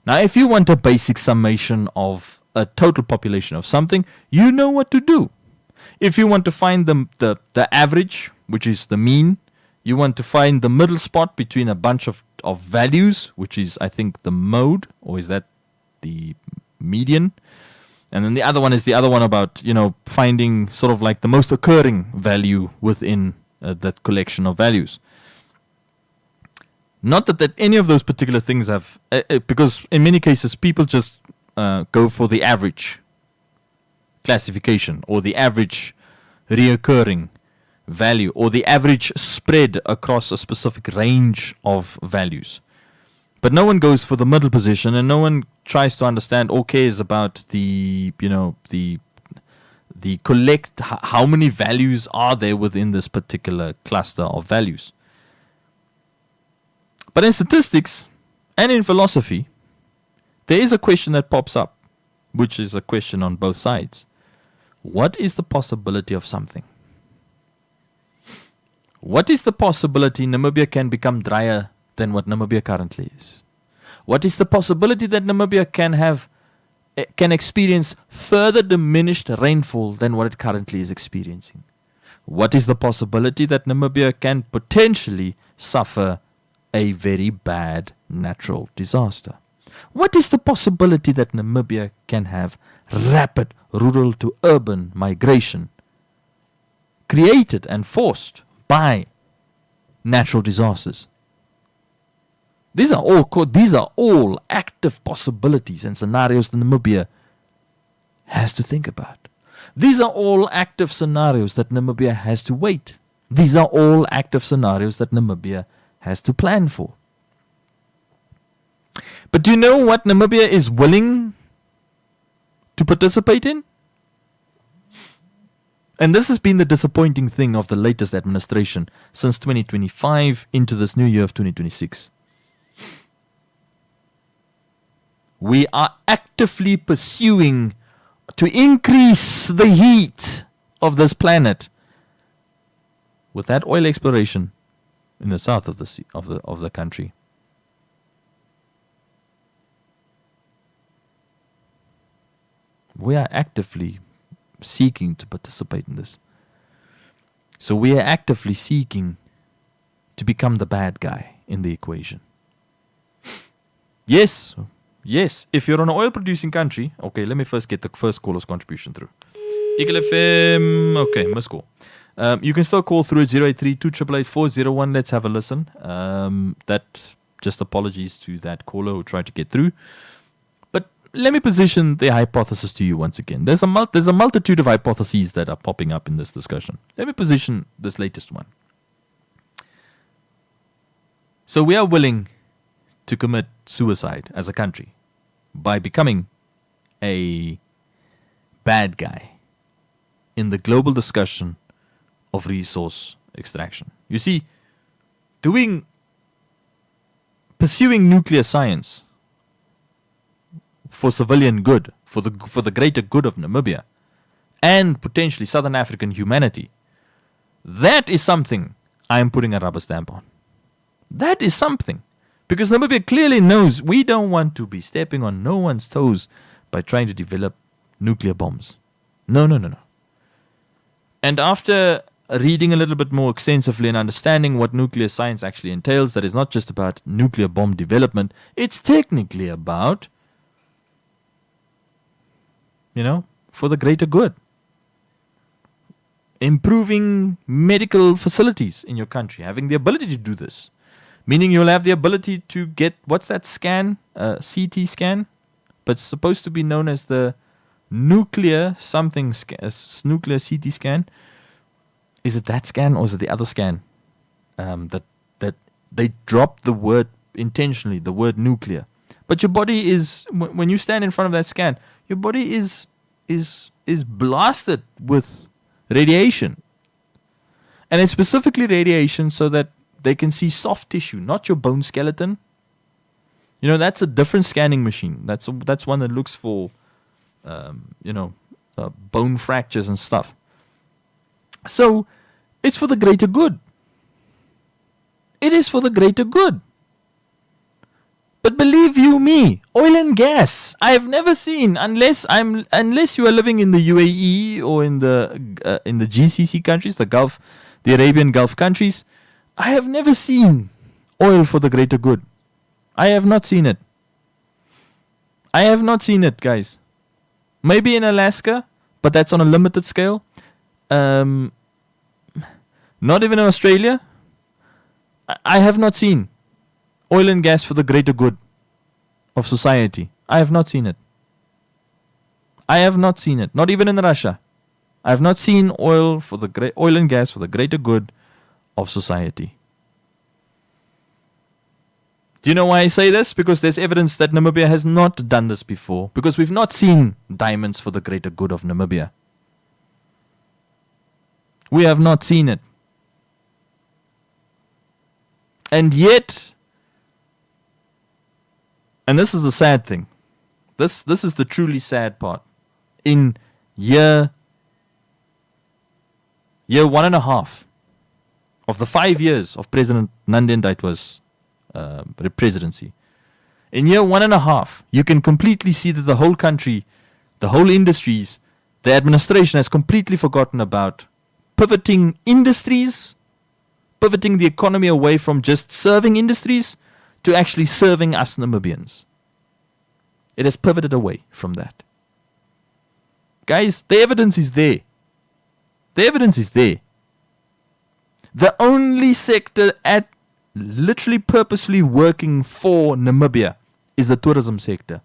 Now, if you want a basic summation of a total population of something, you know what to do. If you want to find the average, which is the mean, you want to find the middle spot between a bunch of values, which is, I think, the mode, or is that the median? And then the other one is the other one about, finding sort of like the most occurring value within that collection of values. Not that any of those particular things have, because in many cases people just go for the average classification or the average reoccurring value or the average spread across a specific range of values. But no one goes for the middle position, and no one tries to understand or cares about the collect, how many values are there within this particular cluster of values. But in statistics and in philosophy, there is a question that pops up, which is a question on both sides. What is the possibility of something? What is the possibility Namibia can become drier than what Namibia currently is? What is the possibility that Namibia can experience further diminished rainfall than what it currently is experiencing? What is the possibility that Namibia can potentially suffer a very bad natural disaster? What is the possibility that Namibia can have rapid rural to urban migration created and forced by natural disasters? These are all active possibilities and scenarios that Namibia has to think about. These are all active scenarios that Namibia has to wait. These are all active scenarios that Namibia has to plan for. But do you know what Namibia is willing to participate in? And this has been the disappointing thing of the latest administration since 2025 into this new year of 2026. We are actively pursuing to increase the heat of this planet with that oil exploration in the south of the country. We are actively seeking to participate in this. So we are actively seeking to become the bad guy in the equation. Yes, if you're an oil producing country, okay, let me first get the first caller's contribution through. Eagle FM, okay, missed call. You can still call through at 083-288-401. Let's have a listen. That, just apologies to that caller who tried to get through. But let me position the hypothesis to you once again. There's a multitude of hypotheses that are popping up in this discussion. Let me position this latest one. So we are willing to commit suicide as a country by becoming a bad guy in the global discussion of resource extraction. You see, pursuing nuclear science for civilian good, for the greater good of Namibia and potentially Southern African humanity, that is something I am putting a rubber stamp on. That is something. Because Namibia clearly knows we don't want to be stepping on no one's toes by trying to develop nuclear bombs. No. And after reading a little bit more extensively and understanding what nuclear science actually entails, that is not just about nuclear bomb development, it's technically about, for the greater good. Improving medical facilities in your country, having the ability to do this. Meaning you'll have the ability to get, what's that scan? CT scan? But it's supposed to be known as the nuclear something nuclear CT scan. Is it that scan or is it the other scan? That they dropped the word intentionally, the word nuclear. But your body is, when you stand in front of that scan, your body is blasted with radiation. And it's specifically radiation so that they can see soft tissue, not your bone skeleton. That's a different scanning machine. That's one that looks for, bone fractures and stuff. So, it's for the greater good. It is for the greater good. But believe you me, oil and gas, I have never seen, unless you are living in the UAE or in the GCC countries, the Arabian Gulf countries, I have never seen oil for the greater good. I have not seen it. I have not seen it, guys. Maybe in Alaska, but that's on a limited scale. Not even in Australia. I have not seen. oil and gas for the greater good of society. I have not seen it. I have not seen it. Not even in Russia. I have not seen oil and gas for the greater good of society. Do you know why I say this? Because there's evidence that Namibia has not done this before. Because we've not seen diamonds for the greater good of Namibia. We have not seen it. And yet, and this is the sad thing. This is the truly sad part. In year 1.5 of the 5 years of President Nandi Ndaitwah's presidency, in year 1.5, you can completely see that the whole country, the whole industries, the administration has completely forgotten about pivoting industries, pivoting the economy away from just serving industries to actually serving us Namibians. It has pivoted away from that. Guys, the evidence is there. The evidence is there. The only sector at literally purposely working for Namibia is the tourism sector,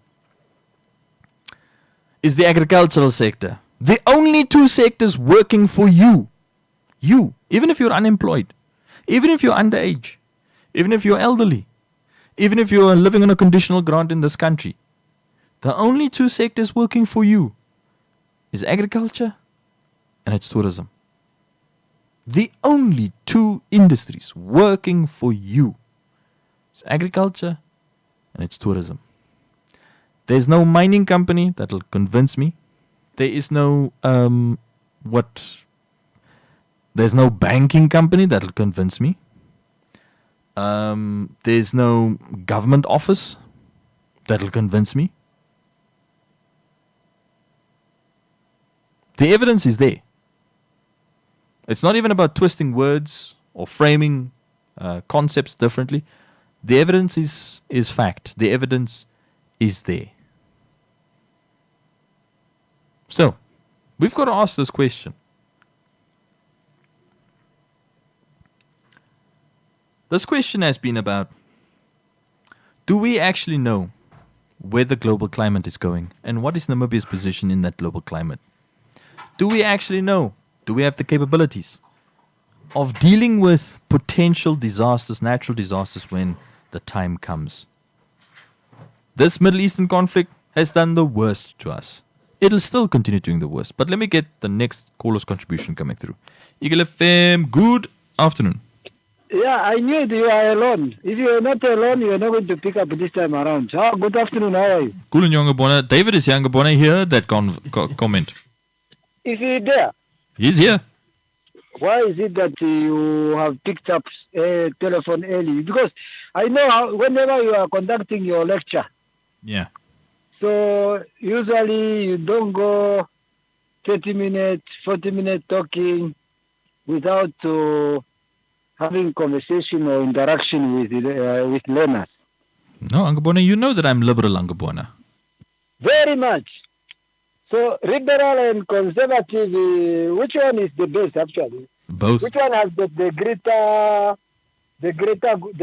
is the agricultural sector. The only two sectors working for you, even if you're unemployed, even if you're underage, even if you're elderly, even if you're living on a conditional grant in this country, the only two sectors working for you is agriculture and it's tourism. The only two industries working for you is agriculture and it's tourism. There's no mining company that'll convince me. There is no there's no banking company that'll convince me. There's no government office that'll convince me. The evidence is there. It's not even about twisting words or framing concepts differently. The evidence is fact. The evidence is there. So, we've got to ask this question. This question has been about, do we actually know where the global climate is going? And what is Namibia's position in that global climate? Do we actually know? Do we have the capabilities of dealing with potential disasters, natural disasters, when the time comes? This Middle Eastern conflict has done the worst to us. It'll still continue doing the worst. But let me get the next caller's contribution coming through. Eagle FM, good afternoon. Yeah, I knew that you are alone. If you are not alone, you are not going to pick up this time around. So, good afternoon, how are you? Cool and Yongabona. David is Yongabona here, that comment. Is he there? He's here. Why is it that you have picked up telephone early? Because I know how, whenever you are conducting your lecture, yeah. So usually you don't go 30 minutes, 40 minutes talking without having conversation or interaction with learners. No, Angabona, you know that I'm liberal, Angabona. Very much. So liberal and conservative, which one is the best actually? Both. Which one has the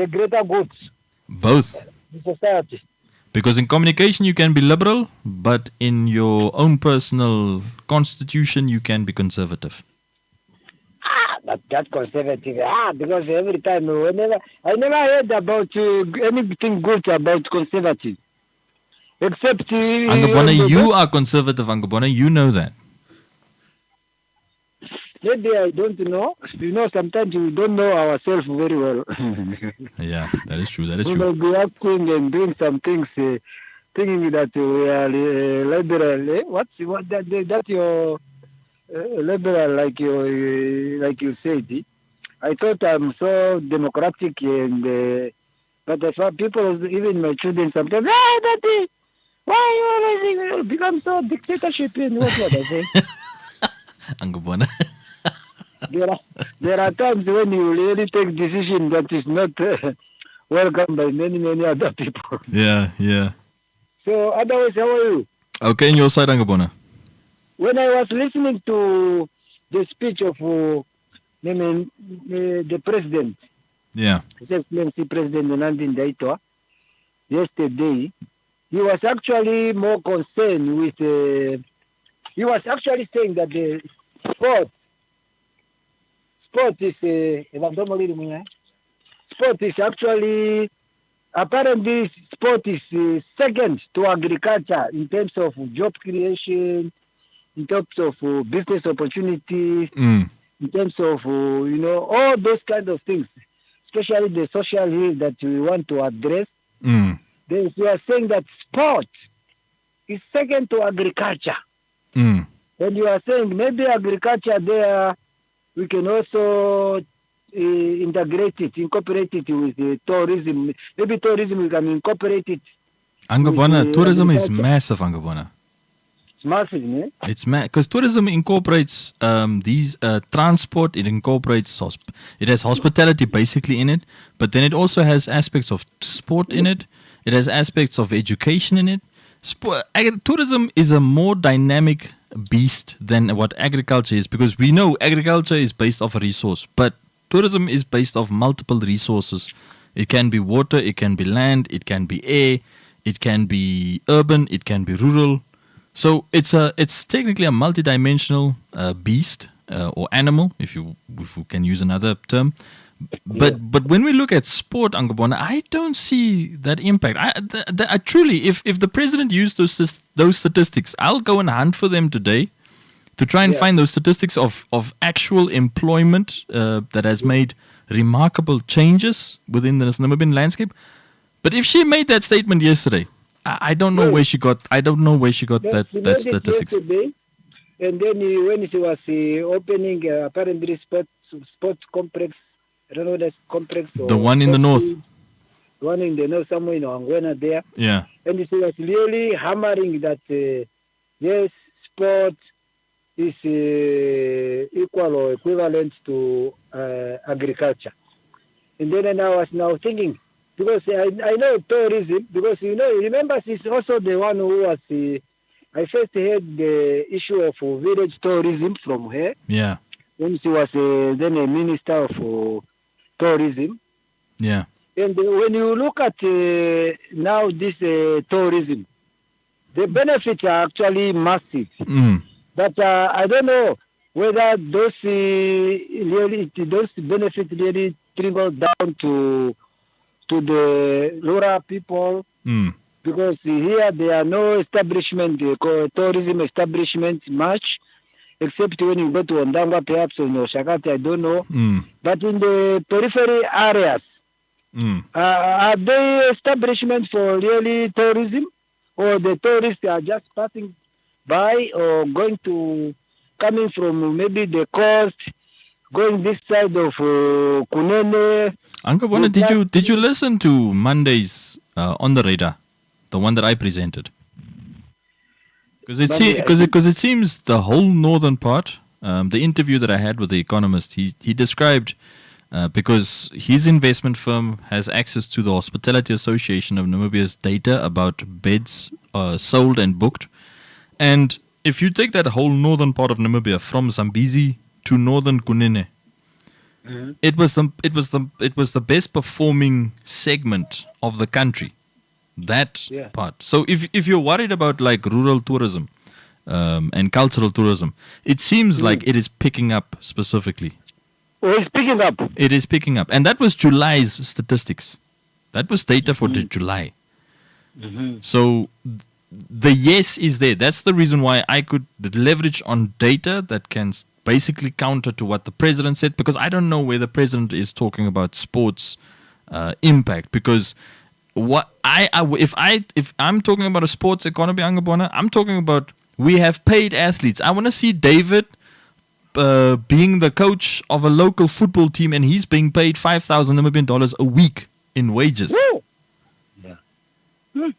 greater goods? Both. In society. Because in communication you can be liberal, but in your own personal constitution you can be conservative. But that conservative, because every time, I never heard about anything good about conservative. Except... Angabona, you are conservative, Angabona, you know that. Maybe I don't know. You know, sometimes we don't know ourselves very well. Yeah, that is true, that is we true. will be acting and doing some things, thinking that we are liberal. What's that your... liberal, like you said. I thought I'm so democratic, and but I saw people, even my children, sometimes, Daddy, why you become so dictatorship? And what I say? Angabona. There are times when you really take decision that is not welcome by many other people. Yeah, yeah. So otherwise, how are you? Okay, in your side, Angabona. When I was listening to the speech of the president, Yeah. His Excellency President Nandi Ndaitwah, yesterday, he was actually more concerned with, he was actually saying that the sport is, sport is actually, apparently sport is second to agriculture in terms of job creation, in terms of business opportunities, Mm. in terms of, all those kind of things, especially the social ill that we want to address. Mm. We are saying that sport is second to agriculture. Mm. And you are saying maybe agriculture there, we can also integrate it, incorporate it with tourism. Maybe tourism, we can incorporate it. Angabona, With, tourism is agriculture. massive, Angabona. It's massive, eh? It's because tourism incorporates these transport. It incorporates it has hospitality basically in it, but then it also has aspects of sport in it. It has aspects of education in it. Tourism is a more dynamic beast than what agriculture is, because we know agriculture is based off a resource, but tourism is based off multiple resources. It can be water, it can be land, it can be air, it can be urban, it can be rural. So it's technically a multidimensional beast or animal, if you can use another term. But when we look at sport, Angabona, I don't see that impact. I truly, if the president used those statistics, I'll go and hunt for them today to try and find those statistics of actual employment that has made remarkable changes within the Namibian landscape. But if she made that statement yesterday, I don't know where she got. I don't know where she got that statistics. Yesterday, and then when she was opening apparently sports complex, I don't know that complex. The one in the north. The one in the north, somewhere in Angwena there. Yeah. And she was really hammering that yes, sport is equal or equivalent to agriculture. And then I was now thinking, because I know tourism, because remember she's also the one who was, I first heard the issue of village tourism from her. Yeah. When she was then a minister of tourism. Yeah. And when you look at now this tourism, the benefits are actually massive. Mm. But I don't know whether those benefits really trickle down to the rural people, because here there are no establishment, tourism establishments much, except when you go to Ondangwa, perhaps in Oshakati, I don't know. But in the periphery areas, are they establishments for really tourism, or the tourists are just passing by or coming from maybe the coast, going this side of Kunene? Angabona, did you listen to Monday's On the Radar, the one that I presented? Because it seems the whole northern part, the interview that I had with the economist, he described, because his investment firm has access to the Hospitality Association of Namibia's data about beds sold and booked. And if you take that whole northern part of Namibia from Zambezi to northern Kunene, it was the best performing segment of the country. That part. So if you're worried about like rural tourism and cultural tourism, it seems like it is picking up specifically. Oh, it's picking up. It is picking up, and that was July's statistics. That was data for July. So the yes is there. That's the reason why I could leverage on data that can basically counter to what the president said, because I don't know where the president is talking about sports impact, because if I'm talking about a sports economy, Angabona, I'm talking about we have paid athletes. I want to see David being the coach of a local football team, and he's being paid $5,000 Namibian a week in wages. Woo!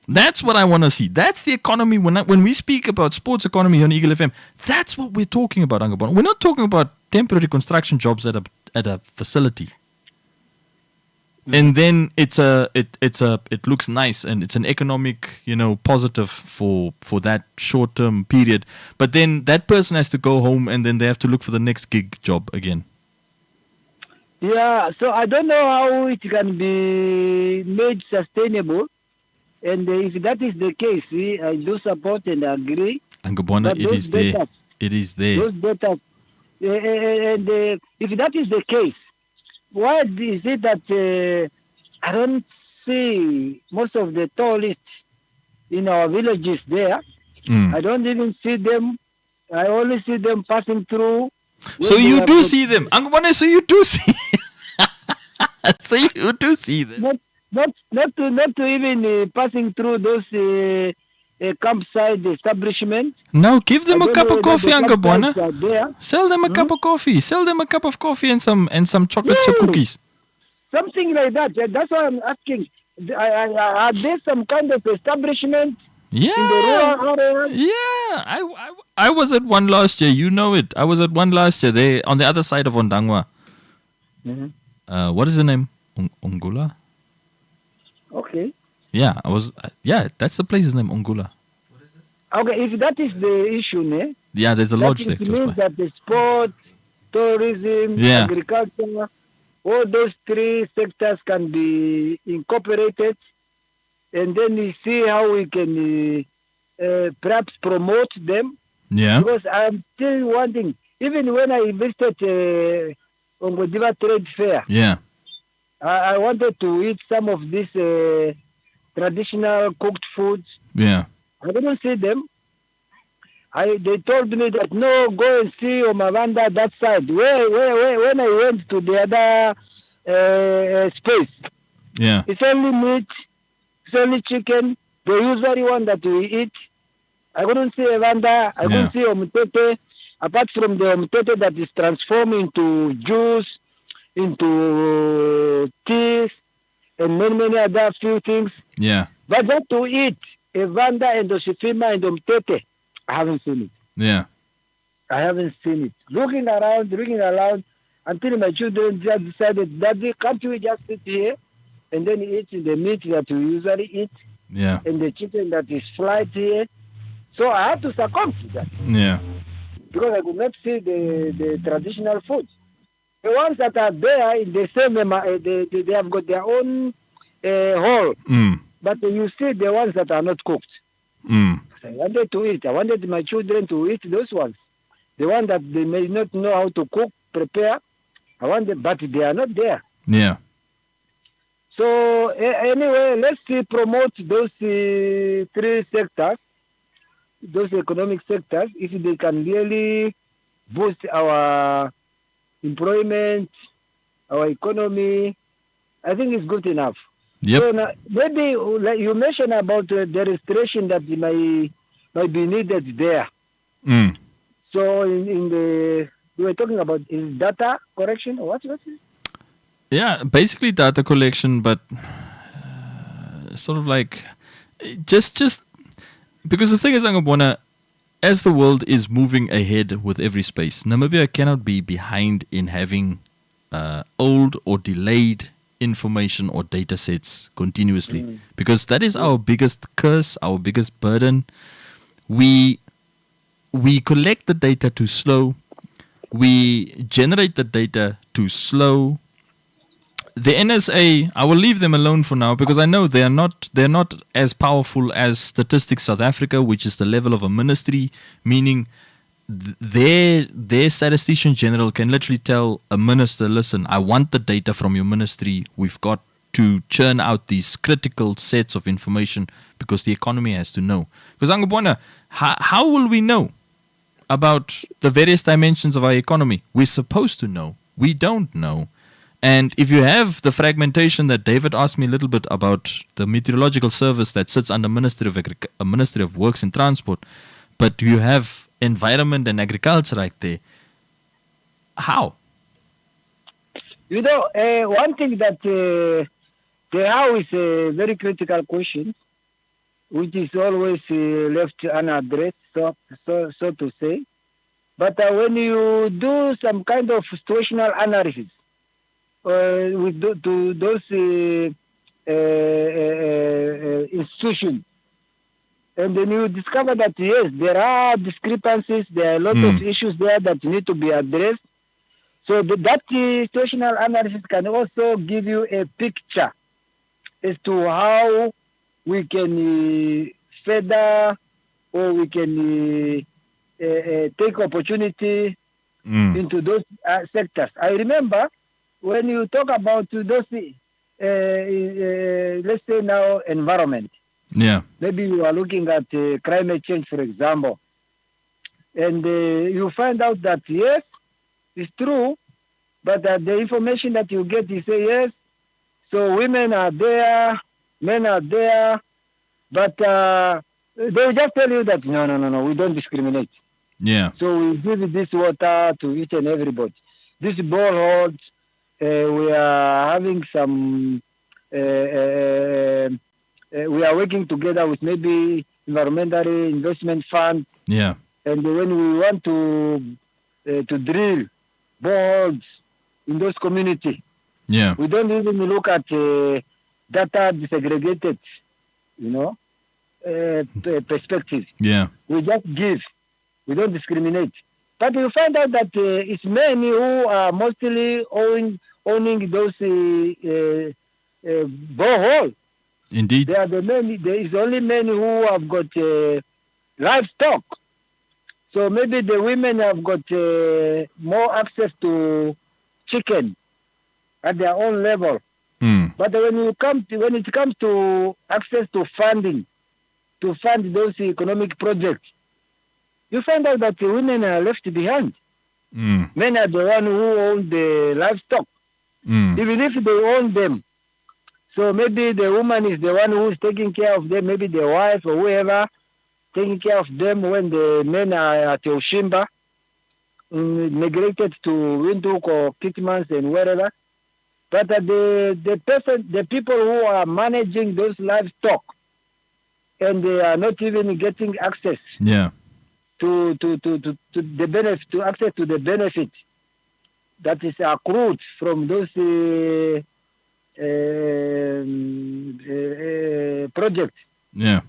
That's what I want to see. That's the economy. When we speak about sports economy on Eagle FM, that's what we're talking about, Angabona. We're not talking about temporary construction jobs at a facility. And then it looks nice, and it's an economic, positive for that short-term period. But then that person has to go home, and then they have to look for the next gig job again. Yeah, so I don't know how it can be made sustainable. And if that is the case, I do support and agree. Angabona, But it is there. data, It is there. those data, and if that is the case, why is it that I don't see most of the tourists in our villages there? Mm. I don't even see them. I only see them passing through. So when they you have do got- see them. Angabona, so you do see. So you do see them. not to even passing through those campsite establishments. No, give them I a don't cup know of whether coffee, the Angabona. campsites are there. Sell them a cup of coffee. Sell them a cup of coffee and some chocolate chip Yeah. cookies. Something like that. That's why I'm asking. Are there some kind of establishment in the Yeah. rural area? Yeah. I was at one last year. You know it. I was at one last year. They on the other side of Ondangwa. Mhm. What is the name? Ungula? Okay. Yeah, I was. Yeah, that's the place's name, Ungula. Okay, if that is the issue, Yeah, there's a that lodge there it close means by. that the sport, tourism, Yeah. agriculture, all those three sectors can be incorporated, and then we see how we can perhaps promote them. Yeah. Because I'm still wanting, even when I visited Ongodiva Trade Fair, Yeah. I wanted to eat some of these traditional cooked foods. Yeah. I didn't see them. They told me that no, go and see Omavanda that side. When I went to the other space, Yeah. it's only meat, it's only chicken, the usual one that we eat. I couldn't see Evanda, I couldn't see Omtete, apart from the Omtete that is transformed into juice, into teas, and many other few things. Yeah. But just to eat Evanda and Osifima and Omtete, I haven't seen it. Yeah. I haven't seen it. Looking around, until my children just decided, Daddy, can't we just sit here and then eat the meat that we usually eat Yeah. and the chicken that is fried here? So I had to succumb to that Yeah. because I could not see the traditional food. The ones that are there in the same, they have got their own hall, Mm. but you see the ones that are not cooked. Mm. I wanted to eat. I wanted my children to eat those ones. The one that they may not know how to cook, prepare. I wanted, but they are not there. Yeah. So anyway, let's promote those three sectors, those economic sectors, if they can really boost our employment, our economy. I think it's good enough. Yep. So now, maybe like you mentioned about the restoration that might be needed there. Mm. So in the we were talking about is data correction or what's it? Yeah, basically data collection, but sort of like just because the thing is, Angabona, as the world is moving ahead with every space, Namibia cannot be behind in having old or delayed information or data sets continuously, because that is our biggest curse, our biggest burden. We collect the data too slow. We generate the data too slow. The NSA, I will leave them alone for now because I know they're not as powerful as Statistics South Africa, which is the level of a ministry, meaning their statistician general can literally tell a minister, listen, I want the data from your ministry. We've got to churn out these critical sets of information because the economy has to know. Because Angabona, how will we know about the various dimensions of our economy? We're supposed to know. We don't know. And if you have the fragmentation that David asked me a little bit about, the meteorological service that sits under Ministry of Works and Transport, but you have environment and agriculture right there, how? You know, one thing that the how is a very critical question, which is always left unaddressed, so to say. But when you do some kind of situational analysis with those institutions, and then you discover that yes, there are discrepancies, there are a lot of issues there that need to be addressed. So that situational analysis can also give you a picture as to how we can further or we can take opportunity into those sectors. I remember when you talk about those, let's say now, environment. Yeah. Maybe you are looking at climate change, for example, and you find out that, yes, it's true, but the information that you get, you say, yes, so women are there, men are there, but they will just tell you that, no, we don't discriminate. Yeah. So we give this water to each and everybody. This boreholes, we are having some, we are working together with maybe environmental investment fund. Yeah. And when we want to drill boreholes in those communities, Yeah. we don't even look at data disaggregated, perspective. Yeah. We just give. We don't discriminate. But you find out that it's men who are mostly owning those borehole. Indeed. They are the men. There is only men who have got livestock. So maybe the women have got more access to chicken at their own level. But when it comes to access to funding, to fund those economic projects, you find out that the women are left behind. Men are the one who own the livestock, even if they own them. So maybe the woman is the one who is taking care of them, maybe the wife or whoever, taking care of them when the men are at Oshimba, migrated to Windhoek or Kitmans and wherever. But the people who are managing those livestock, and they are not even getting access. Yeah. To the benefit, to access to the benefit that is accrued from those projects. Yeah.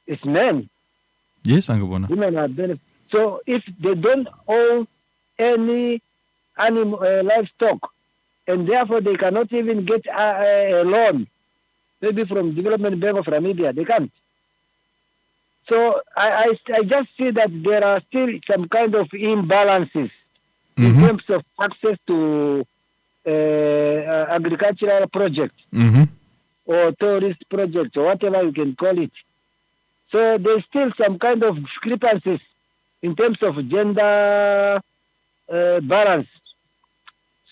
It's men. Yes, Angabona. Women are benefit. So if they don't own any animal livestock, and therefore they cannot even get a loan, maybe from Development Bank of Namibia, they can't. So I just see that there are still some kind of imbalances in terms of access to agricultural projects or tourist projects or whatever you can call it. So there's still some kind of discrepancies in terms of gender balance.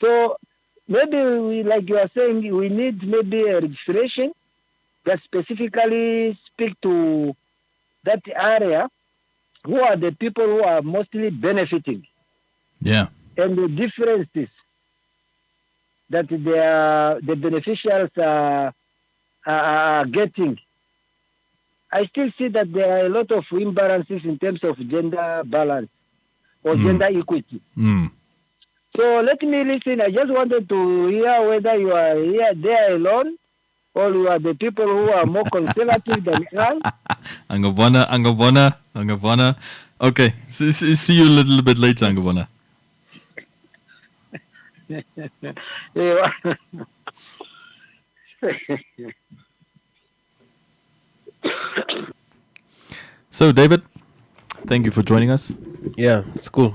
So maybe, like you are saying, we need maybe a registration that specifically speak to that area, who are the people who are mostly benefiting. Yeah. And the differences that the beneficiaries are getting. I still see that there are a lot of imbalances in terms of gender balance or gender equity. So let me listen. I just wanted to hear whether you are here there alone or you are the people who are more conservative than I. Angabona. Okay, see you a little bit later, Angabona. Yeah. So, David, thank you for joining us. Yeah, it's cool.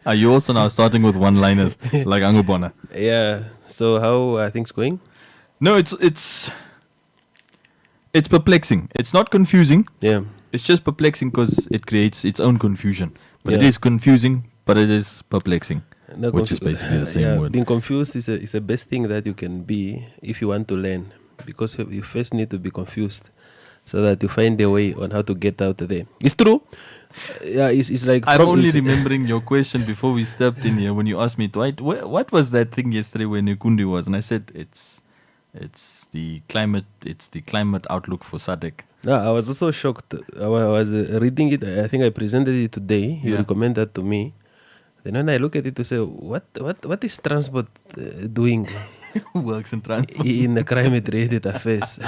Are you also now starting with one-liners like Angabona? Yeah. So how are things going? No, it's perplexing. It's not confusing. Yeah. It's just perplexing because it creates its own confusion. But it Yeah. is confusing, but it is perplexing, No, which is basically the same yeah, word. Being confused is the best thing that you can be if you want to learn, because you first need to be confused so that you find a way on how to get out there. It's true. Yeah, it's like I'm only remembering your question before we stepped in here when you asked me, Dwight, what was that thing yesterday when Nkundi was? And I said it's the climate outlook for SADC. No, I was also shocked. I was reading it. I think I presented it today. You Yeah. recommended that to me. Then when I look at it to say, what is transport doing Works in transport. in the climate-related affairs?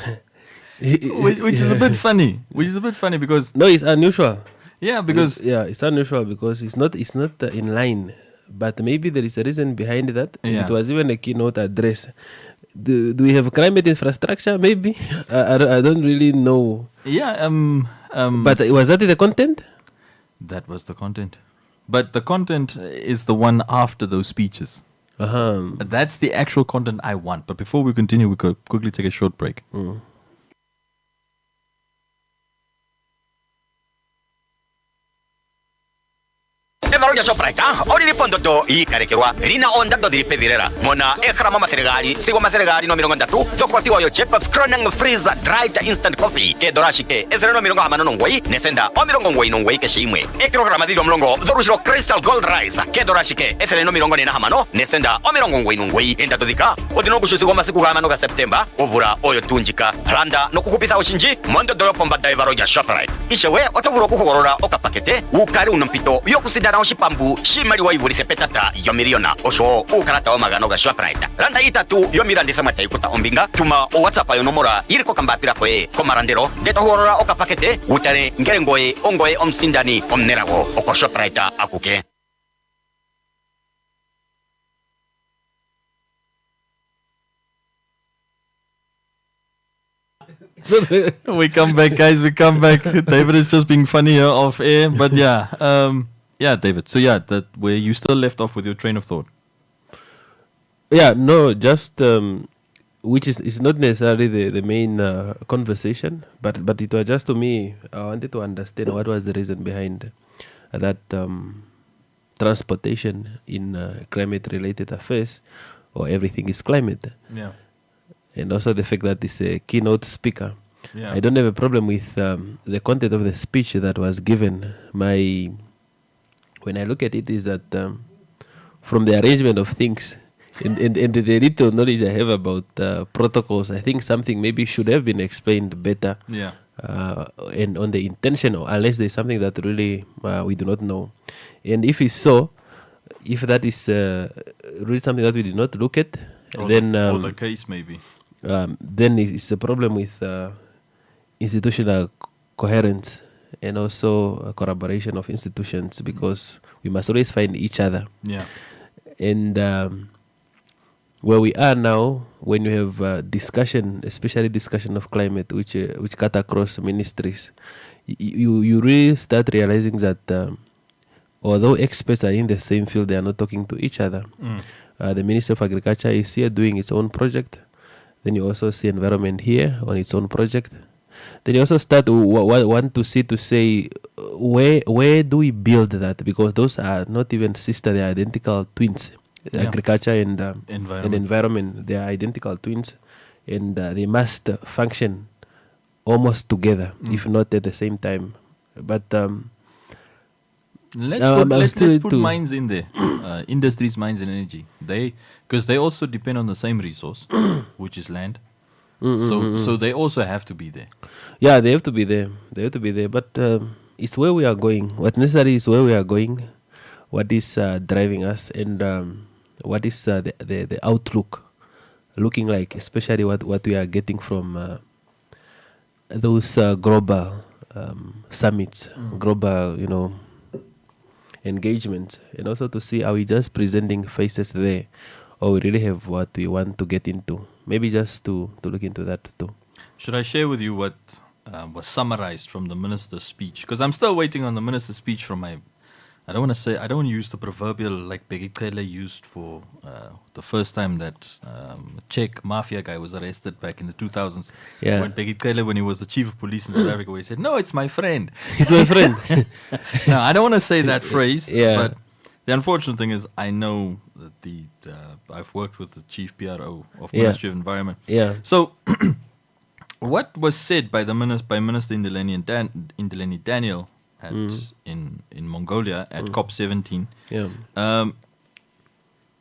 which is a bit funny. Which is a bit funny because No, it's unusual. Yeah, because It's unusual because it's not in line. But maybe there is a reason behind that. And Yeah. it was even a keynote address. Do we have climate infrastructure? Maybe I don't really know. yeah, But was that the content? that was the content. But the content is the one after those speeches. That's the actual content I want. But before we continue, we could quickly take a short break. Evaroja Shoprite, ori ripondo do I karekerwa rina onda do diripedirera mona ekrama masergali sigo masergali no mirongo ndatu zokwati wayo Jacobs Cronang Freezer Dried Instant Coffee ke dorashike ezero no mirongo hamano ngoi nesenda o mirongo ngoi no ngoi ke shimwe ekirograma dilo mlongo zorushiro Crystal Gold Rice ke dorashike ezero no mirongo nena hamano nesenda o mirongo ngoi no ngoi enda dodika odino kushusigo masiku hamano ga September ovura oyo tunjika landa no kukupisa oshinji mondo do pombada Evaroja Shoprite ishewe otoburo kuhorora okapakete ukari unompito yokusidana oshipambu shimali waivulise petata yo miliona osho ukarata omagano ga Shoprite landa itatu yo milandisa mataikuta ombinga tuma o WhatsApp yo nomora iriko kambapira koe komarandero deto horora okapakete utare ngere ongoe omsindani omnerago oko Shoprite akuke. We come back, guys. We come back. David is just being funny here off air. But yeah, David. So yeah, that where you still left off with your train of thought. Yeah, no, just which is not necessarily the main conversation, but it was just to me. I wanted to understand what was the reason behind that transportation in climate-related affairs, or everything is climate, Yeah. and also the fact that it's a keynote speaker. Yeah. I don't have a problem with the content of the speech that was given. When I look at it, is that from the arrangement of things and the little knowledge I have about protocols, I think something maybe should have been explained better. Yeah. And on the intention, unless there's something that really we do not know. And if it's so, if that is really something that we did not look at, Or then or the case maybe. then it's a problem with institutional coherence and also collaboration of institutions, because we must always find each other. Yeah. And where we are now, when you have discussion, especially discussion of climate, which cut across ministries, you really start realizing that although experts are in the same field, they are not talking to each other. The Ministry of Agriculture is here doing its own project. Then you also see environment here on its own project. Then you also start to want to say where do we build that, because those are not even sister, they are identical twins. Yeah. Agriculture and Environment. environment, they are identical twins, and they must function almost together, if not at the same time. But Let's still put to- mines in there. Industries, mines, and energy. Because they also depend on the same resource, which is land. So they also have to be there. yeah, they have to be there. They have to be there. But it's where we are going. What necessary is where we are going. What is driving us, and what is the outlook looking like, especially what we are getting from those global summits, global, engagement, and also to see, are we just presenting faces there, or we really have what we want to get into? Maybe just to look into that too. Should I share with you what was summarized from the minister's speech? Because I'm still waiting on the minister's speech from I don't want to use the proverbial like Bheki Cele used for the first time that Czech mafia guy was arrested back in the 2000s. Yeah. When Bheki Cele, when he was the chief of police in South Africa, where he said, "No, it's my friend." It's my friend. Now, I don't want to say that phrase, Yeah. but the unfortunate thing is I know that I've worked with the chief PRO of Yeah. Ministry of Environment. Yeah. So, what was said by Minister Indileni Daniel in Mongolia at COP17? Yeah.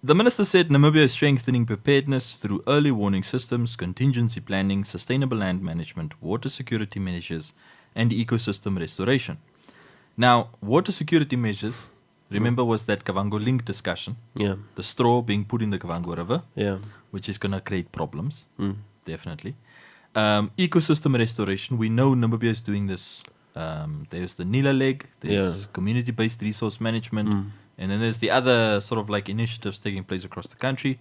The minister said Namibia is strengthening preparedness through early warning systems, contingency planning, sustainable land management, water security measures, and ecosystem restoration. Now, water security measures, remember, was that Kavango Link discussion, Yeah. the straw being put in the Kavango River, Yeah. which is going to create problems, definitely. Ecosystem restoration, we know Namibia is doing this There's the Nila leg. There's community-based resource management, and then there's the other sort of like initiatives taking place across the country.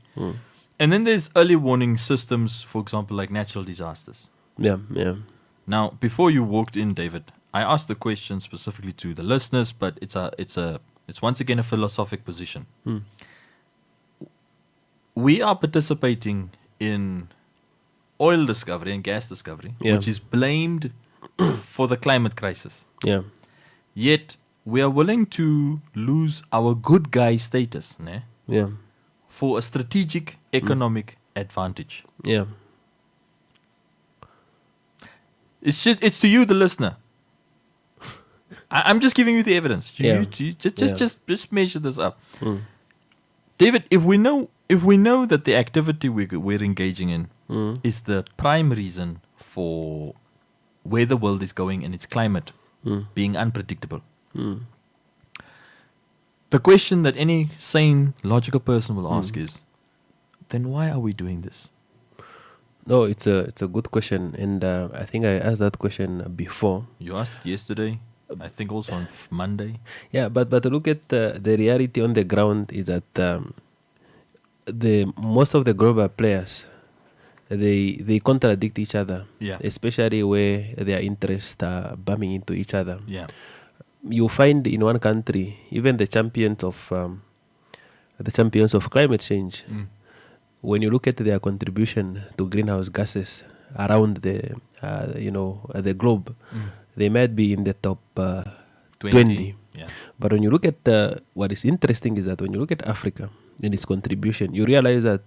And then there's early warning systems, for example, like natural disasters. Yeah. Now, before you walked in, David, I asked the question specifically to the listeners, but it's once again a philosophic position. We are participating in oil discovery and gas discovery, which is blamed for the climate crisis. Yeah. Yet we are willing to lose our good guy status, ne, Yeah. for a strategic economic advantage. Yeah. It's to you, the listener. I'm just giving you the evidence. Yeah. Just measure this up, David. If we know that the activity we're engaging in is the prime reason for where the world is going and its climate being unpredictable, the question that any sane, logical person will ask is, then why are we doing this? No, it's a good question, and I think I asked that question before. You asked it yesterday. I think also on Monday. Yeah, but look at the reality on the ground is that the most of the global players they contradict each other. Yeah. Especially where their interests are bumping into each other. Yeah. You find in one country even the champions of climate change. When you look at their contribution to greenhouse gases around the globe, they might be in the top 20. Yeah. But when you look at what is interesting is that when you look at Africa and its contribution, you realize that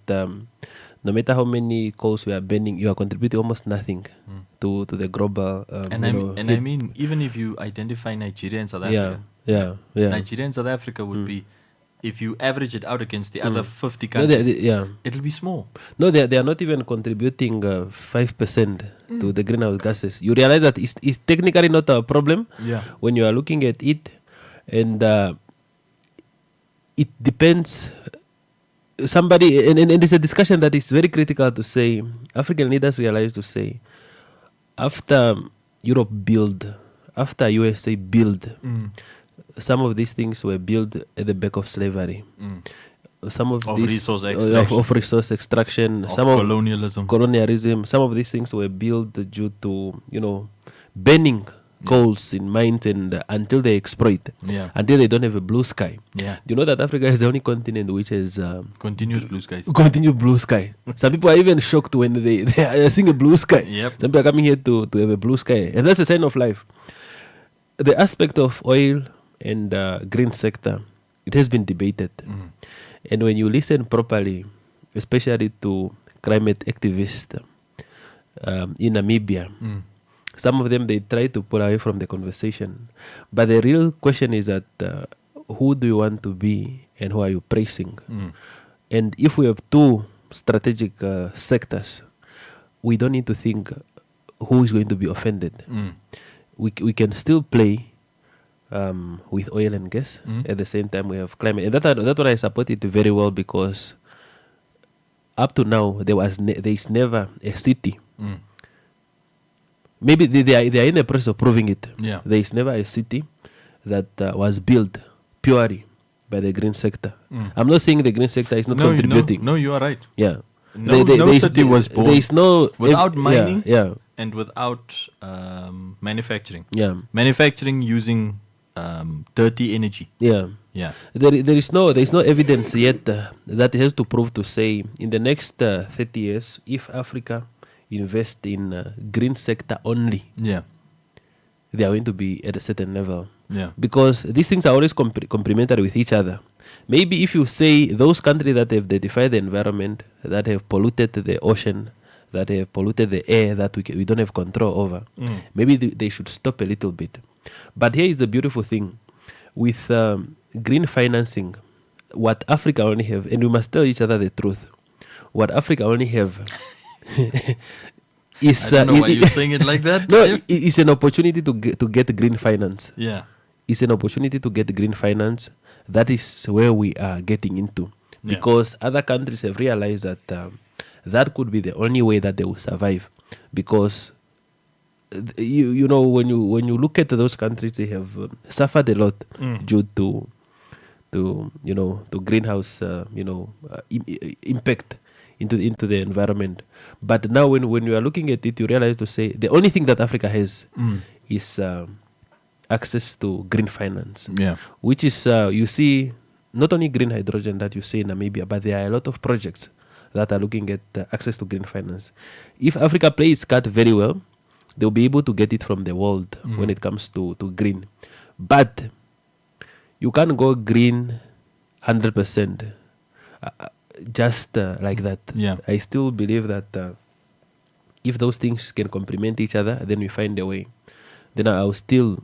no matter how many coals we are burning, you are contributing almost nothing to the global. I mean, even if you identify Nigeria and South Africa, Nigeria and South Africa would be, if you average it out against the other 50 countries, it'll be small. No, they are not even contributing 5% to the greenhouse gases. You realize that it's technically not a problem when you are looking at it, and it depends. Somebody, and it's a discussion that is very critical to say. African leaders realize to say, after Europe built, after USA built, some of these things were built at the back of slavery. Some of these resource extraction, of resource extraction, of some colonialism. Some of these things were built due to burning coals in mines and until they exploit, until they don't have a blue sky. Yeah. Do you know that Africa is the only continent which has continuous blue skies? Continuous blue sky. Some people are even shocked when they are seeing a blue sky. Yep. Some people are coming here to have a blue sky, and that's a sign of life. The aspect of oil and green sector, it has been debated. And when you listen properly, especially to climate activists in Namibia, some of them, they try to pull away from the conversation. But the real question is that who do you want to be and who are you praising? And if we have two strategic sectors, we don't need to think who is going to be offended. We can still play with oil and gas. At the same time, we have climate. And that one I support it very well, because up to now, there is never a city. Maybe they are in the process of proving it. Yeah. There is never a city that was built purely by the green sector. I'm not saying the green sector is not contributing. No, you are right. Yeah. No city was born There is no without mining. Yeah. And without manufacturing. Yeah. Manufacturing using dirty energy. Yeah. Yeah. There is no evidence yet that has to prove to say in the next 30 years, if Africa invest in green sector only, they are going to be at a certain level. Yeah. Because these things are always complementary with each other. Maybe if you say those countries that have defied the environment, that have polluted the ocean, that have polluted the air that we don't have control over, maybe they should stop a little bit. But here is the beautiful thing. With green financing, what Africa only have, and we must tell each other the truth, what Africa only have is... I don't know why you're saying it like that. No, it's an opportunity to get green finance. Yeah. It's an opportunity to get green finance. That is where we are getting into. Yeah. Because other countries have realized that that could be the only way that they will survive. Because you know, when you look at those countries, they have suffered a lot due to greenhouse impact into the environment. But now when you are looking at it, you realize to say the only thing that Africa has is access to green finance, Yeah. which is you see not only green hydrogen that you see in Namibia, but there are a lot of projects that are looking at access to green finance. If Africa plays its card very well, they'll be able to get it from the world when it comes to green. But you can't go green 100% just like that. Yeah. I still believe that if those things can complement each other, then we find a way. Then I'll still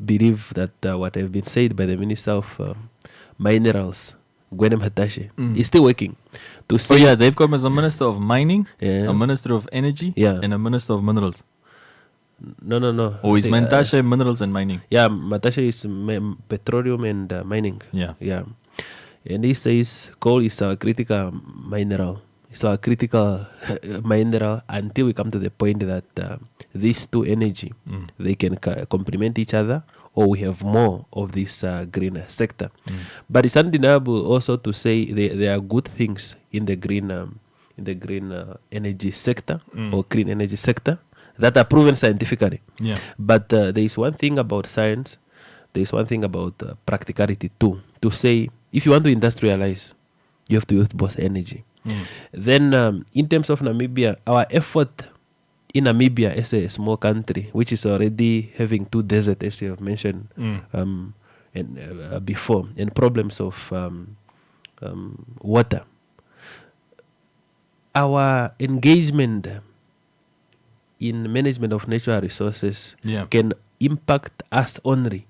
believe that what have been said by the Minister of Minerals, Gwenem Hatashe, is still working. To So say, yeah, they've got a Minister of Mining, Yeah. a Minister of Energy, Yeah. and a Minister of Minerals. no. Or is I think, Mantashe Minerals and Mining? Yeah, Matashe is petroleum and mining. Yeah. And he says coal is our critical mineral. It's our critical mineral until we come to the point that these two energy, they can complement each other, or we have more of this green sector. But it's undeniable also to say there are good things in the green energy sector or clean energy sector that are proven scientifically. Yeah. But there is one thing about science, there is one thing about practicality too. To say, if you want to industrialize, you have to use both energy. Then in terms of Namibia, our effort in Namibia as a small country, which is already having 2 deserts, as you have mentioned before, and problems of water, our engagement in management of natural resources Yeah. can impact us only,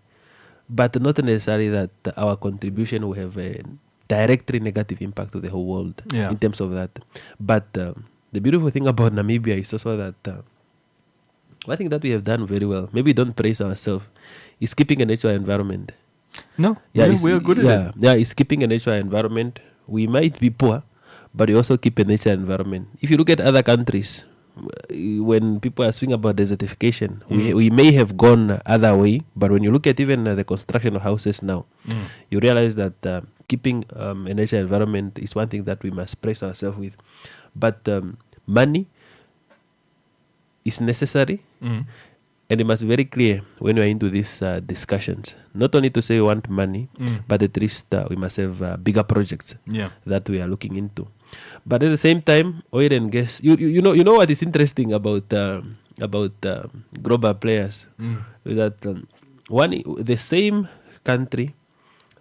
but not necessarily that our contribution will have a directly negative impact to the whole world Yeah. in terms of that. But the beautiful thing about Namibia is also that one thing that we have done very well, maybe don't praise ourselves, is keeping a natural environment. No, it's- we're good at it. Yeah, it's keeping a natural environment. We might be poor, but we also keep a natural environment. If you look at other countries, when people are speaking about desertification, we may have gone other way, but when you look at even the construction of houses now, you realize that keeping a natural environment is one thing that we must praise ourselves with. But money is necessary, and it must be very clear when we are into these discussions. Not only to say we want money, but at least we must have bigger projects Yeah. that we are looking into. But at the same time, oil and gas. You know what is interesting about global players is that the same country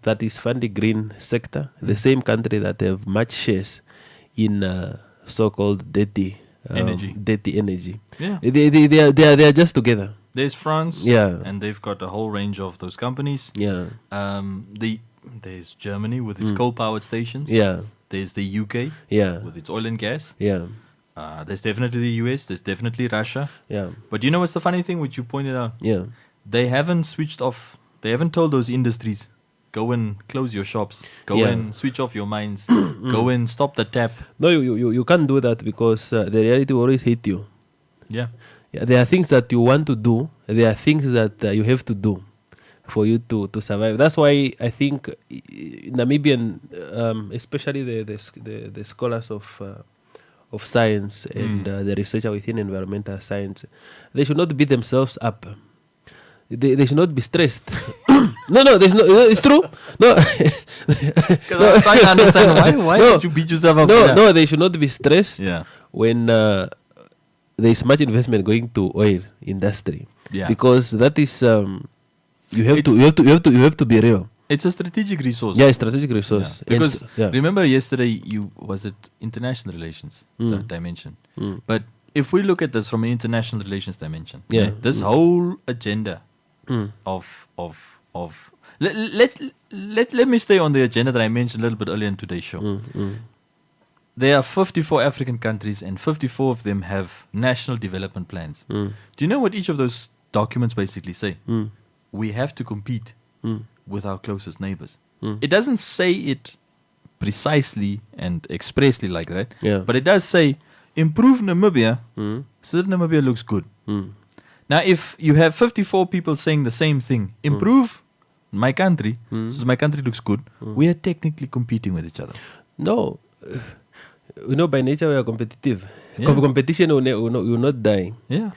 that is funding green sector, the same country that have much shares in so-called dirty energy. Yeah. They are just together. There's France, Yeah. and they've got a whole range of those companies. Yeah, There's Germany with its coal-powered stations. yeah, There's the UK yeah, with its oil and gas. yeah, There's definitely the US. There's definitely Russia. yeah, But you know what's the funny thing, which you pointed out? yeah. They haven't switched off. They haven't told those industries, go and close your shops. Go Yeah. and switch off your mines. Go and stop the tap. No, you can't do that because the reality will always hit you. Yeah. Yeah, there are things that you want to do. There are things that you have to do for you to survive. That's why I think Namibian, especially the scholars of science and the researcher within environmental science, they should not beat themselves up. They should not be stressed. No, there's no. It's true. No, Because I'm trying to understand why No. did you beat yourself up? no, they should not be stressed. Yeah. When there is much investment going to oil industry, Yeah. because that is you have to be real. It's a strategic resource. Yeah, strategic resource. Yeah. And Because yeah. remember yesterday, was it international relations dimension? But if we look at this from an international relations dimension, Yeah. this whole agenda of let me stay on the agenda that I mentioned a little bit earlier in today's show. There are 54 African countries, and 54 of them have national development plans. Do you know what each of those documents basically say? We have to compete with our closest neighbors. It doesn't say it precisely and expressly like that, Yeah. but it does say improve Namibia so that Namibia looks good. Now, if you have 54 people saying the same thing, improve my country, so my country looks good, we are technically competing with each other. No. By nature we are competitive. Yeah. Competition will not die. Yeah.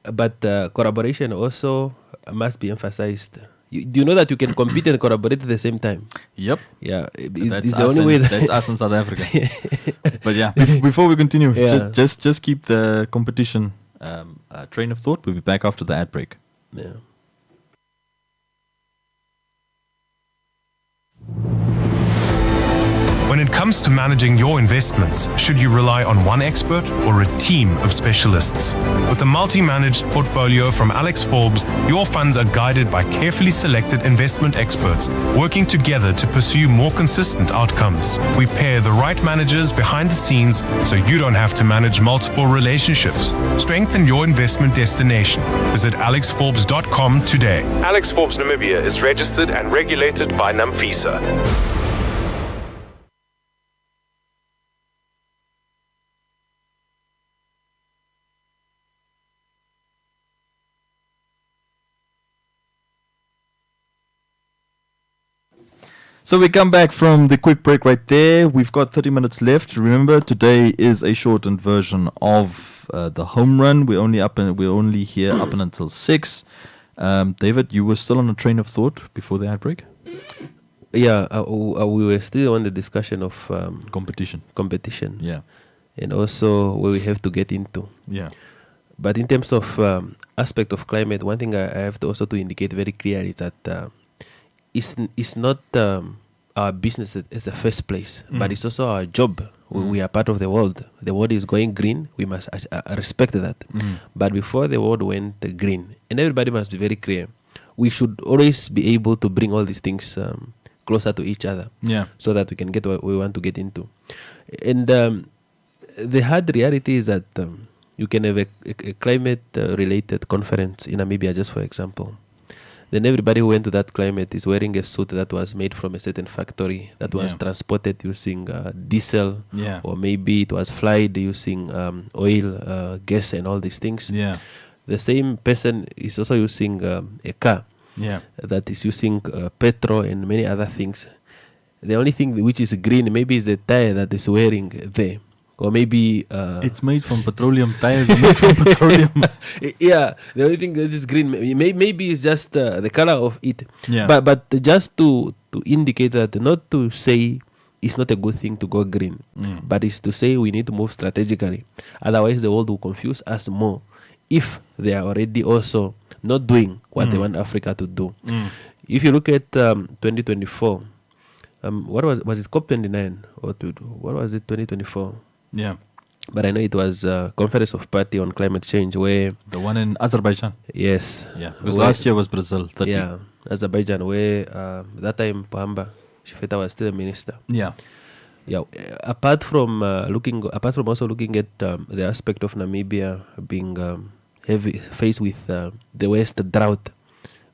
But collaboration also must be emphasized. Do you know that you can compete and collaborate at the same time? Yep. Yeah, That's it's the us only in- way. that's us in South Africa. But yeah, before we continue, Yeah. just keep the competition train of thought. We'll be back after the ad break. Yeah. When it comes to managing your investments, should you rely on one expert or a team of specialists? With a multi-managed portfolio from Alex Forbes, your funds are guided by carefully selected investment experts working together to pursue more consistent outcomes. We pair the right managers behind the scenes so you don't have to manage multiple relationships. Strengthen your investment destination. Visit alexforbes.com today. Alex Forbes Namibia is registered and regulated by NAMFISA. So we come back from the quick break right there. We've got 30 minutes left. Remember, today is a shortened version of the home run. We're only here up until 6. David, you were still on a train of thought before the ad break? Yeah, we were still on the discussion of Competition. Yeah. and also where we have to get into. Yeah. But in terms of aspect of climate, one thing I have to also to indicate very clearly is that it's not our business as the first place, but it's also our job. We are part of the world. The world is going green. We must respect that. But before the world went green, and everybody must be very clear, we should always be able to bring all these things closer to each other, so that we can get what we want to get into. And the hard reality is that you can have a climate-related conference in Namibia, just for example. Then everybody who went to that climate is wearing a suit that was made from a certain factory that was transported using diesel, or maybe it was flied using oil, gas, and all these things. The same person is also using a car that is using petrol and many other things. The only thing which is green maybe is the tire that is wearing there. Or maybe it's made from petroleum tires. Made from petroleum. Yeah, the only thing that is green maybe it's just the color of it. Yeah. But just to indicate that, not to say it's not a good thing to go green, but it's to say we need to move strategically. Otherwise, the world will confuse us more if they are already also not doing what they want Africa to do. If you look at 2024, what was it, COP29 or what was it, 2024? Yeah. But I know it was Conference of Party on Climate Change, where The one in Azerbaijan. yes, Yeah. Because last year was Brazil. 30. yeah, Azerbaijan, where that time Pahamba Shifeta was still a minister. Yeah. Yeah. Apart from also looking at the aspect of Namibia being faced with the worst drought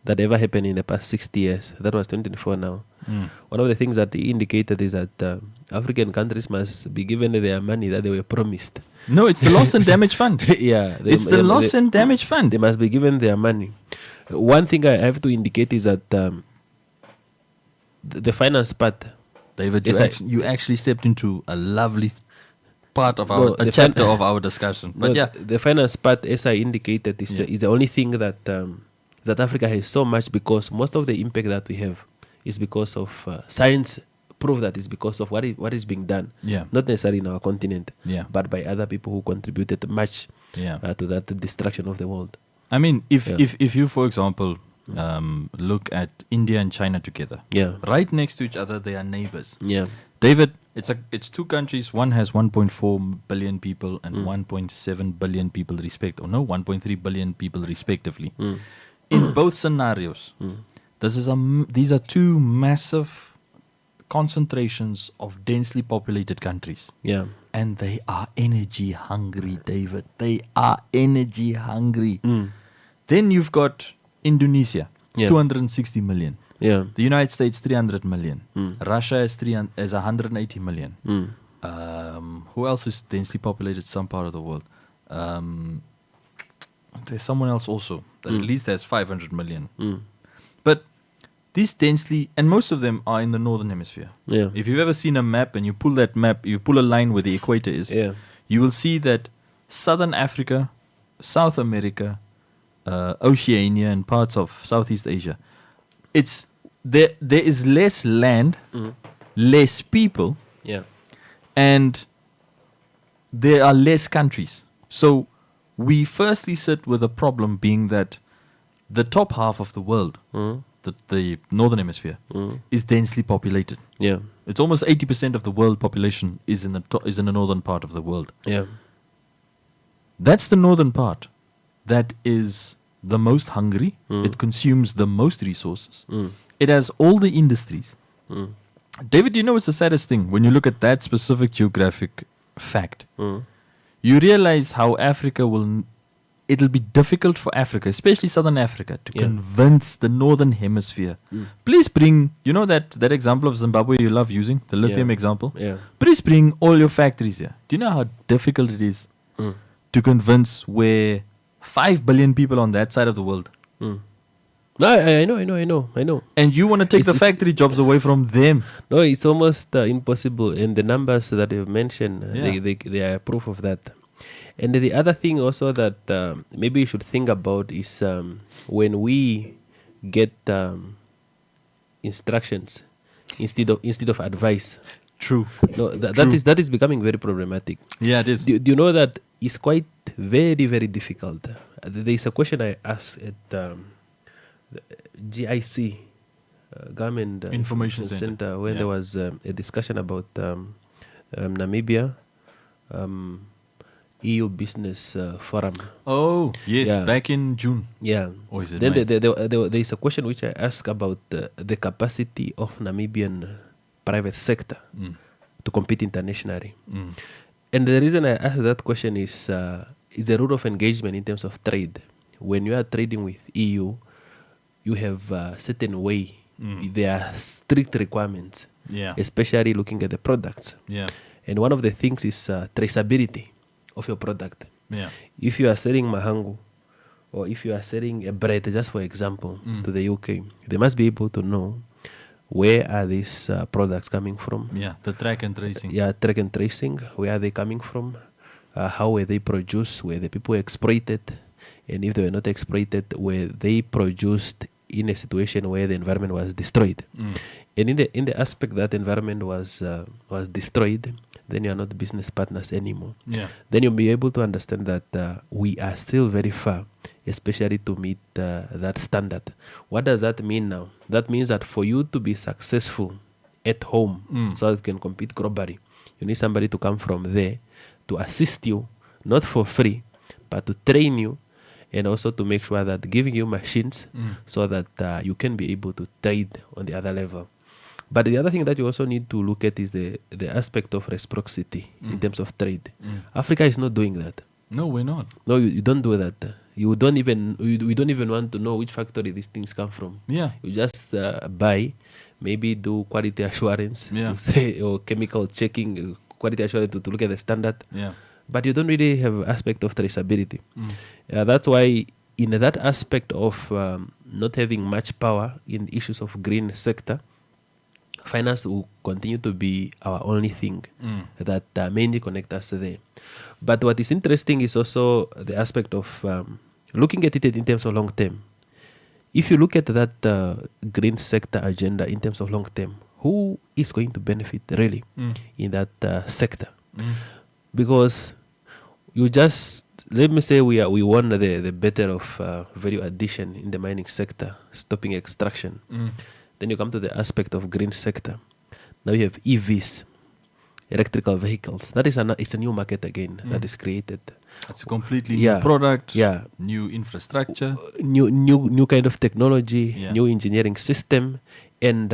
that ever happened in the past 60 years. That was 2024 now. One of the things that he indicated is that African countries must be given their money that they were promised. No, it's the loss and damage fund. Yeah. It's the loss and damage fund. They must be given their money. One thing I have to indicate is that the finance part. David, Yes, you actually stepped into a lovely part of No, a the chapter of our discussion. But No, the finance part, as I indicated, is the only thing that that Africa has so much, because most of the impact that we have is because of science prove that it's because of what is being done. Not necessarily in our continent, but by other people who contributed much to that destruction of the world. I mean, if you, for example, look at India and China together, right next to each other, they are neighbors. David, it's two countries. One has 1.4 billion people and 1.7 billion people 1.3 billion people respectively. In both scenarios, these are two massive concentrations of densely populated countries. And they are energy hungry, David. They are energy hungry. Then you've got Indonesia, 260 million. The United States, 300 million. Russia is 180 million. Who else is densely populated some part of the world? there's someone else also that at least has 500 million. Mm. But these densely, and most of them are in the northern hemisphere. Yeah. If you've ever seen a map and you pull that map, you pull a line where the equator is, Yeah. you will see that Southern Africa, South America, Oceania, and parts of Southeast Asia, it's there is less land, less people, Yeah. and there are less countries. So we firstly sit with a problem being that the top half of the world, the northern hemisphere, is densely populated. Yeah. It's almost 80% of the world population is in the northern part of the world. Yeah. That's the northern part that is the most hungry. It consumes the most resources. It has all the industries. David, you know what's the saddest thing? When you look at that specific geographic fact, you realize how Africa it'll be difficult for Africa, especially Southern Africa, to convince the Northern Hemisphere. Please bring, you know that example of Zimbabwe you love using, the lithium example? Yeah. Please bring all your factories here. Do you know how difficult it is to convince where 5 billion people on that side of the world? No, I know. And you want to take the factory jobs away from them. No, it's almost impossible. And the numbers that you've mentioned, Yeah. they are proof of that. And the other thing also that maybe you should think about is when we get instructions instead of advice. True. No, that is becoming very problematic. Yeah, it is. Do you know that it's quite very, very difficult? There is a question I asked at the GIC, Government Information Center. when Yeah. there was a discussion about Namibia EU Business Forum. Oh, yes, Yeah. back in June. Yeah. Or is it Then May? there is a question which I asked about the capacity of Namibian private sector to compete internationally. And the reason I asked that question is the rule of engagement in terms of trade. When you are trading with EU, you have a certain way. There are strict requirements, Yeah. especially looking at the products. Yeah. And one of the things is traceability of your product. Yeah. If you are selling mahangu, or if you are selling a bread, just for example, to the UK, they must be able to know where are these products coming from. Yeah. The track and tracing. Yeah, track and tracing. Where are they coming from? How were they produced? Were the people exploited? And if they were not exploited, were they produced in a situation where the environment was destroyed? And in the aspect that the environment was destroyed, then you are not business partners anymore. Yeah. Then you'll be able to understand that we are still very far, especially to meet that standard. What does that mean now? That means that for you to be successful at home, so that you can compete globally, you need somebody to come from there to assist you, not for free, but to train you, and also to make sure that giving you machines so that you can be able to trade on the other level. But the other thing that you also need to look at is the aspect of reciprocity in terms of trade. Africa is not doing that. No, we're not. No, you don't do that. You don't even want to know which factory these things come from. Yeah. You just buy, maybe do quality assurance, Yeah. to say, or chemical checking, quality assurance to look at the standard. Yeah. But you don't really have aspect of traceability. That's why in that aspect of not having much power in issues of green sector, finance will continue to be our only thing that mainly connect us there. But what is interesting is also the aspect of looking at it in terms of long term. If you look at that green sector agenda in terms of long term, who is going to benefit really in that sector? Because you just, let me say we won the better of value addition in the mining sector, stopping extraction. Then you come to the aspect of green sector. Now you have EVs, electrical vehicles. That is it's a new market again that is created. It's a completely Yeah. new product. Yeah. New infrastructure. New kind of technology, Yeah. new engineering system, and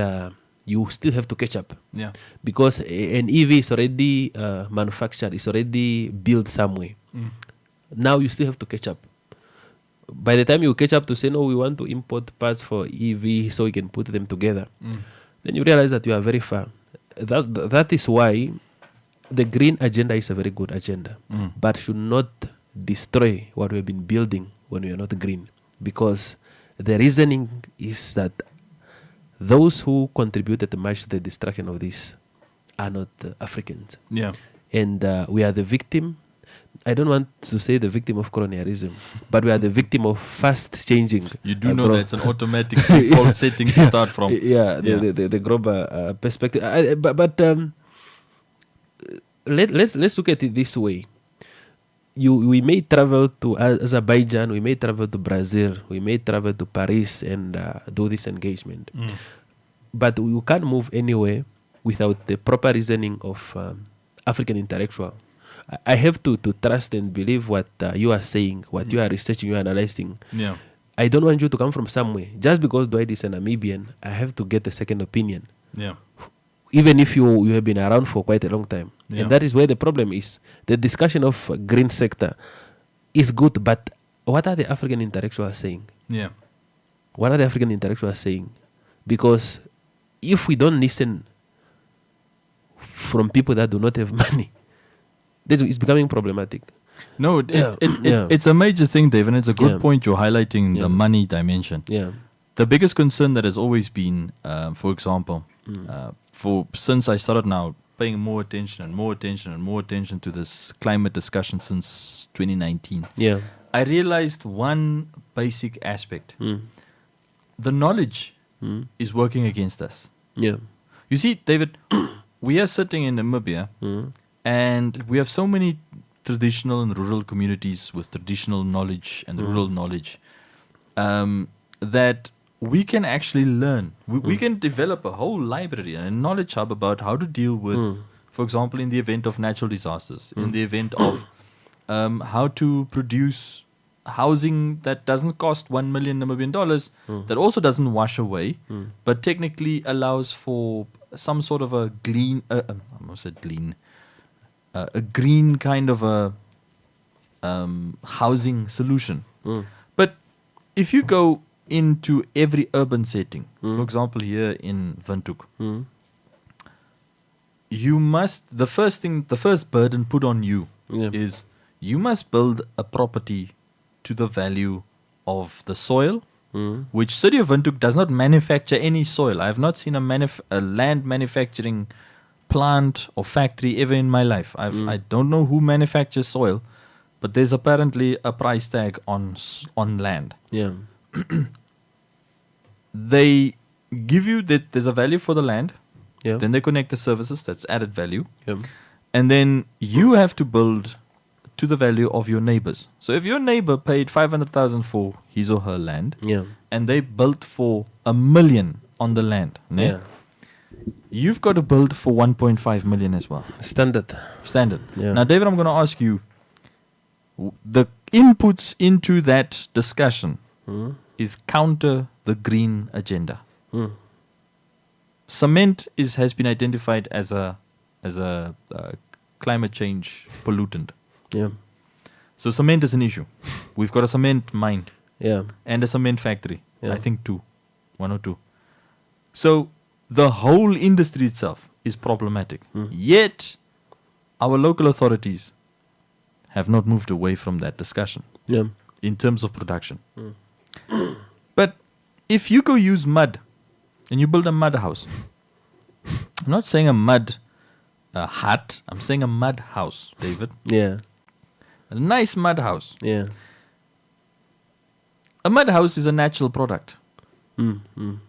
you still have to catch up. Yeah. Because an EV is already manufactured, it's already built somewhere. Now you still have to catch up. By the time you catch up to say, no, we want to import parts for EV so we can put them together, then you realize that you are very far. That is why the green agenda is a very good agenda, but should not destroy what we've been building when we are not green, because the reasoning is that those who contributed much to the destruction of this are not Africans. Yeah. And we are the victim. I don't want to say the victim of colonialism, but we are the victim of fast changing. You do know that's an automatic default setting to start from. Yeah, the global perspective. Let's look at it this way. We may travel to Azerbaijan, we may travel to Brazil, we may travel to Paris and do this engagement. But you can't move anywhere without the proper reasoning of African intellectual. I have to trust and believe what you are saying, what you are researching, you are analyzing. Yeah. I don't want you to come from somewhere. Just because Dwight is a Namibian, I have to get a second opinion. Yeah. Even if you have been around for quite a long time. Yeah. And that is where the problem is. The discussion of green sector is good, but what are the African intellectuals saying? Yeah. What are the African intellectuals saying? Because if we don't listen from people that do not have money, it's becoming problematic. No, Yeah. it's a major thing, Dave, and it's a good Yeah. point you're highlighting the money dimension. Yeah. The biggest concern that has always been, for example, since I started now paying more attention to this climate discussion since 2019, Yeah. I realized one basic aspect. The knowledge is working against us. Yeah. You see, David, we are sitting in Namibia and we have so many traditional and rural communities with traditional knowledge and rural knowledge that we can actually learn. We can develop a whole library and a knowledge hub about how to deal with, for example, in the event of natural disasters, in the event of how to produce housing that doesn't cost 1 million Namibian dollars, that also doesn't wash away, but technically allows for some sort of a a green kind of a housing solution. But if you go into every urban setting, for example, here in Windhoek, you must, the first burden put on you is you must build a property to the value of the soil, which City of Windhoek does not manufacture any soil. I have not seen a land manufacturing plant or factory ever in my life. I don't know who manufactures soil, but there's apparently a price tag on land. Yeah. They give you that there's a value for the land. Yeah. Then they connect the services, that's added value. Yeah. And then you have to build to the value of your neighbors. So if your neighbor paid 500,000 for his or her land, Yeah. and they built for 1 million on the land, ne? Yeah. You've got to build for 1.5 million as well. Standard. Yeah. Now, David, I'm going to ask you, the inputs into that discussion is counter the green agenda. Cement has been identified as a climate change pollutant. Yeah. So cement is an issue. We've got a cement mine Yeah. and a cement factory. Yeah. I think one or two. So the whole industry itself is problematic. Yet our local authorities have not moved away from that discussion Yeah. in terms of production. But if you go use mud and you build a mud house, I'm not saying a mud hut, I'm saying a mud house, David. Yeah. A nice mud house. Yeah. A mud house is a natural product. Mm.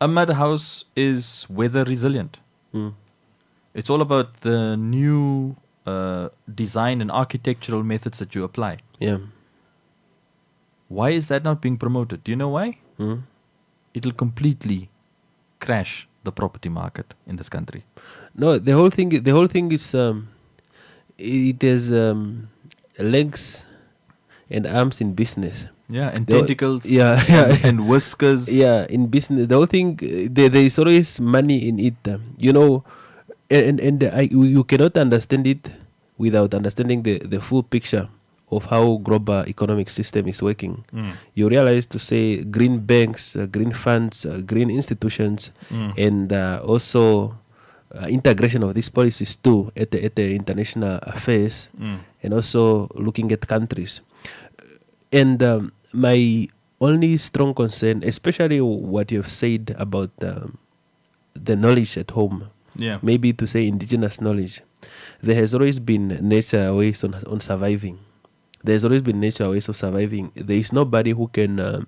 A mud house is weather resilient. Mm. It's all about the new design and architectural methods that you apply. Yeah. Why is that not being promoted? Do you know why? It'll completely crash the property market in this country. No, the whole thing is it has legs and arms in business. Yeah, and The- tentacles. yeah, and whiskers. Yeah, in business, the whole thing there is always money in it. You know, and you cannot understand it without understanding the full picture of how global economic system is working. You realize to say green banks, green funds, green institutions, and also integration of these policies too at the international affairs, and also looking at countries. And my only strong concern, especially what you have said about the knowledge at home, Yeah. maybe to say indigenous knowledge, there has always been natural ways on surviving. There's always been natural ways of surviving. There is nobody who can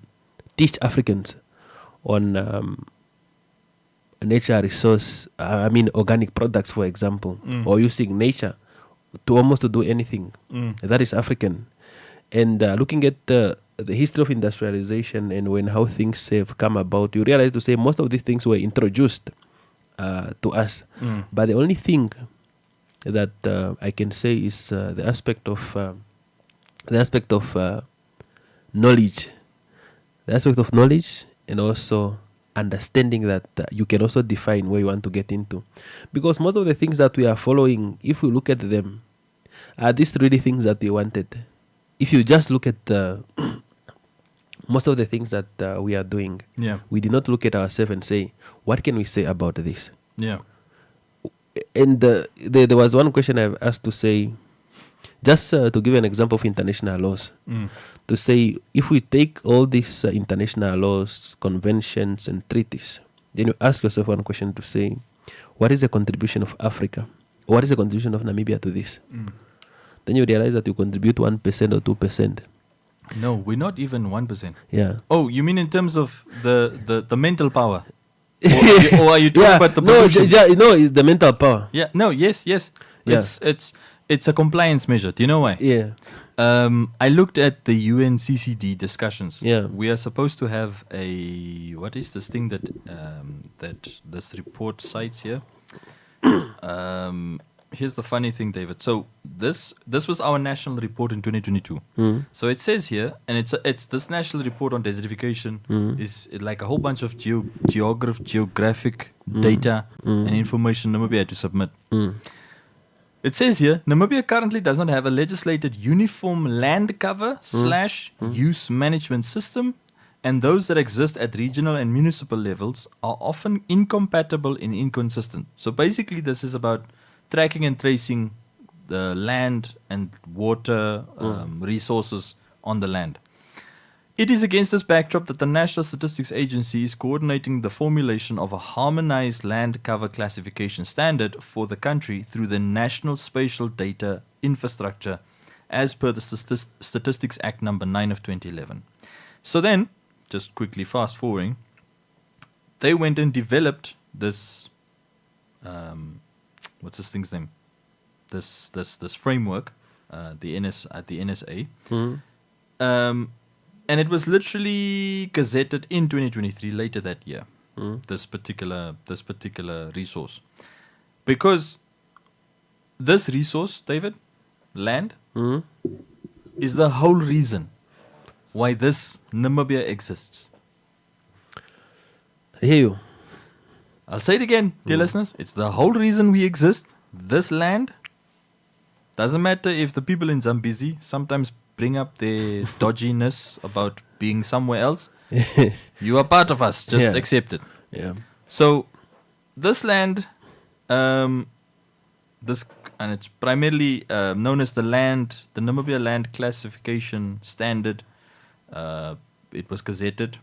teach Africans on natural resource, organic products, for example, or using nature to do anything. That is African. And looking at the history of industrialization and how things have come about, you realize to say most of these things were introduced to us. But the only thing that I can say is the aspect of knowledge, and also understanding that you can also define where you want to get into, because most of the things that we are following, if we look at them, are these really things that we wanted? If you just look at most of the things that we are doing, Yeah. we did not look at ourselves and say, what can we say about this? Yeah. And there was one question I've asked to say, just to give an example of international laws, to say if we take all these international laws, conventions, and treaties, then you ask yourself one question to say, what is the contribution of Africa? What is the contribution of Namibia to this? Then you realize that you contribute 1% or 2%. No, we're not even 1%. Yeah. Oh, you mean in terms of the mental power? Or are you talking about the no, pollution? it's the mental power. Yeah, no, yes. Yeah. It's a compliance measure. Do you know why? Yeah. I looked at the UNCCD discussions. Yeah. We are supposed to have what is this thing that this report cites here? Here's the funny thing, David. So this was our national report in 2022. So it says here, and it's this national report on desertification is like a whole bunch of geographic data and information Namibia had to submit. It says here, Namibia currently does not have a legislated uniform land cover / use management system, and those that exist at regional and municipal levels are often incompatible and inconsistent. So basically this is about tracking and tracing the land and water resources on the land. It is against this backdrop that the National Statistics Agency is coordinating the formulation of a harmonized land cover classification standard for the country through the National Spatial Data Infrastructure as per the Statistics Act number 9 of 2011. So then, just quickly fast forwarding, they went and developed this, what's this thing's name? This framework, the NSA. And it was literally gazetted in 2023, later that year. This particular resource, because this resource, David, land, is the whole reason why this Namibia exists. I hear you. I'll say it again, dear listeners. It's the whole reason we exist. This land, doesn't matter if the people in Zambezi sometimes bring up their dodginess about being somewhere else. You are part of us. Just accept it. Yeah. So this land, and it's primarily known as the Namibia Land Classification Standard. It was gazetted.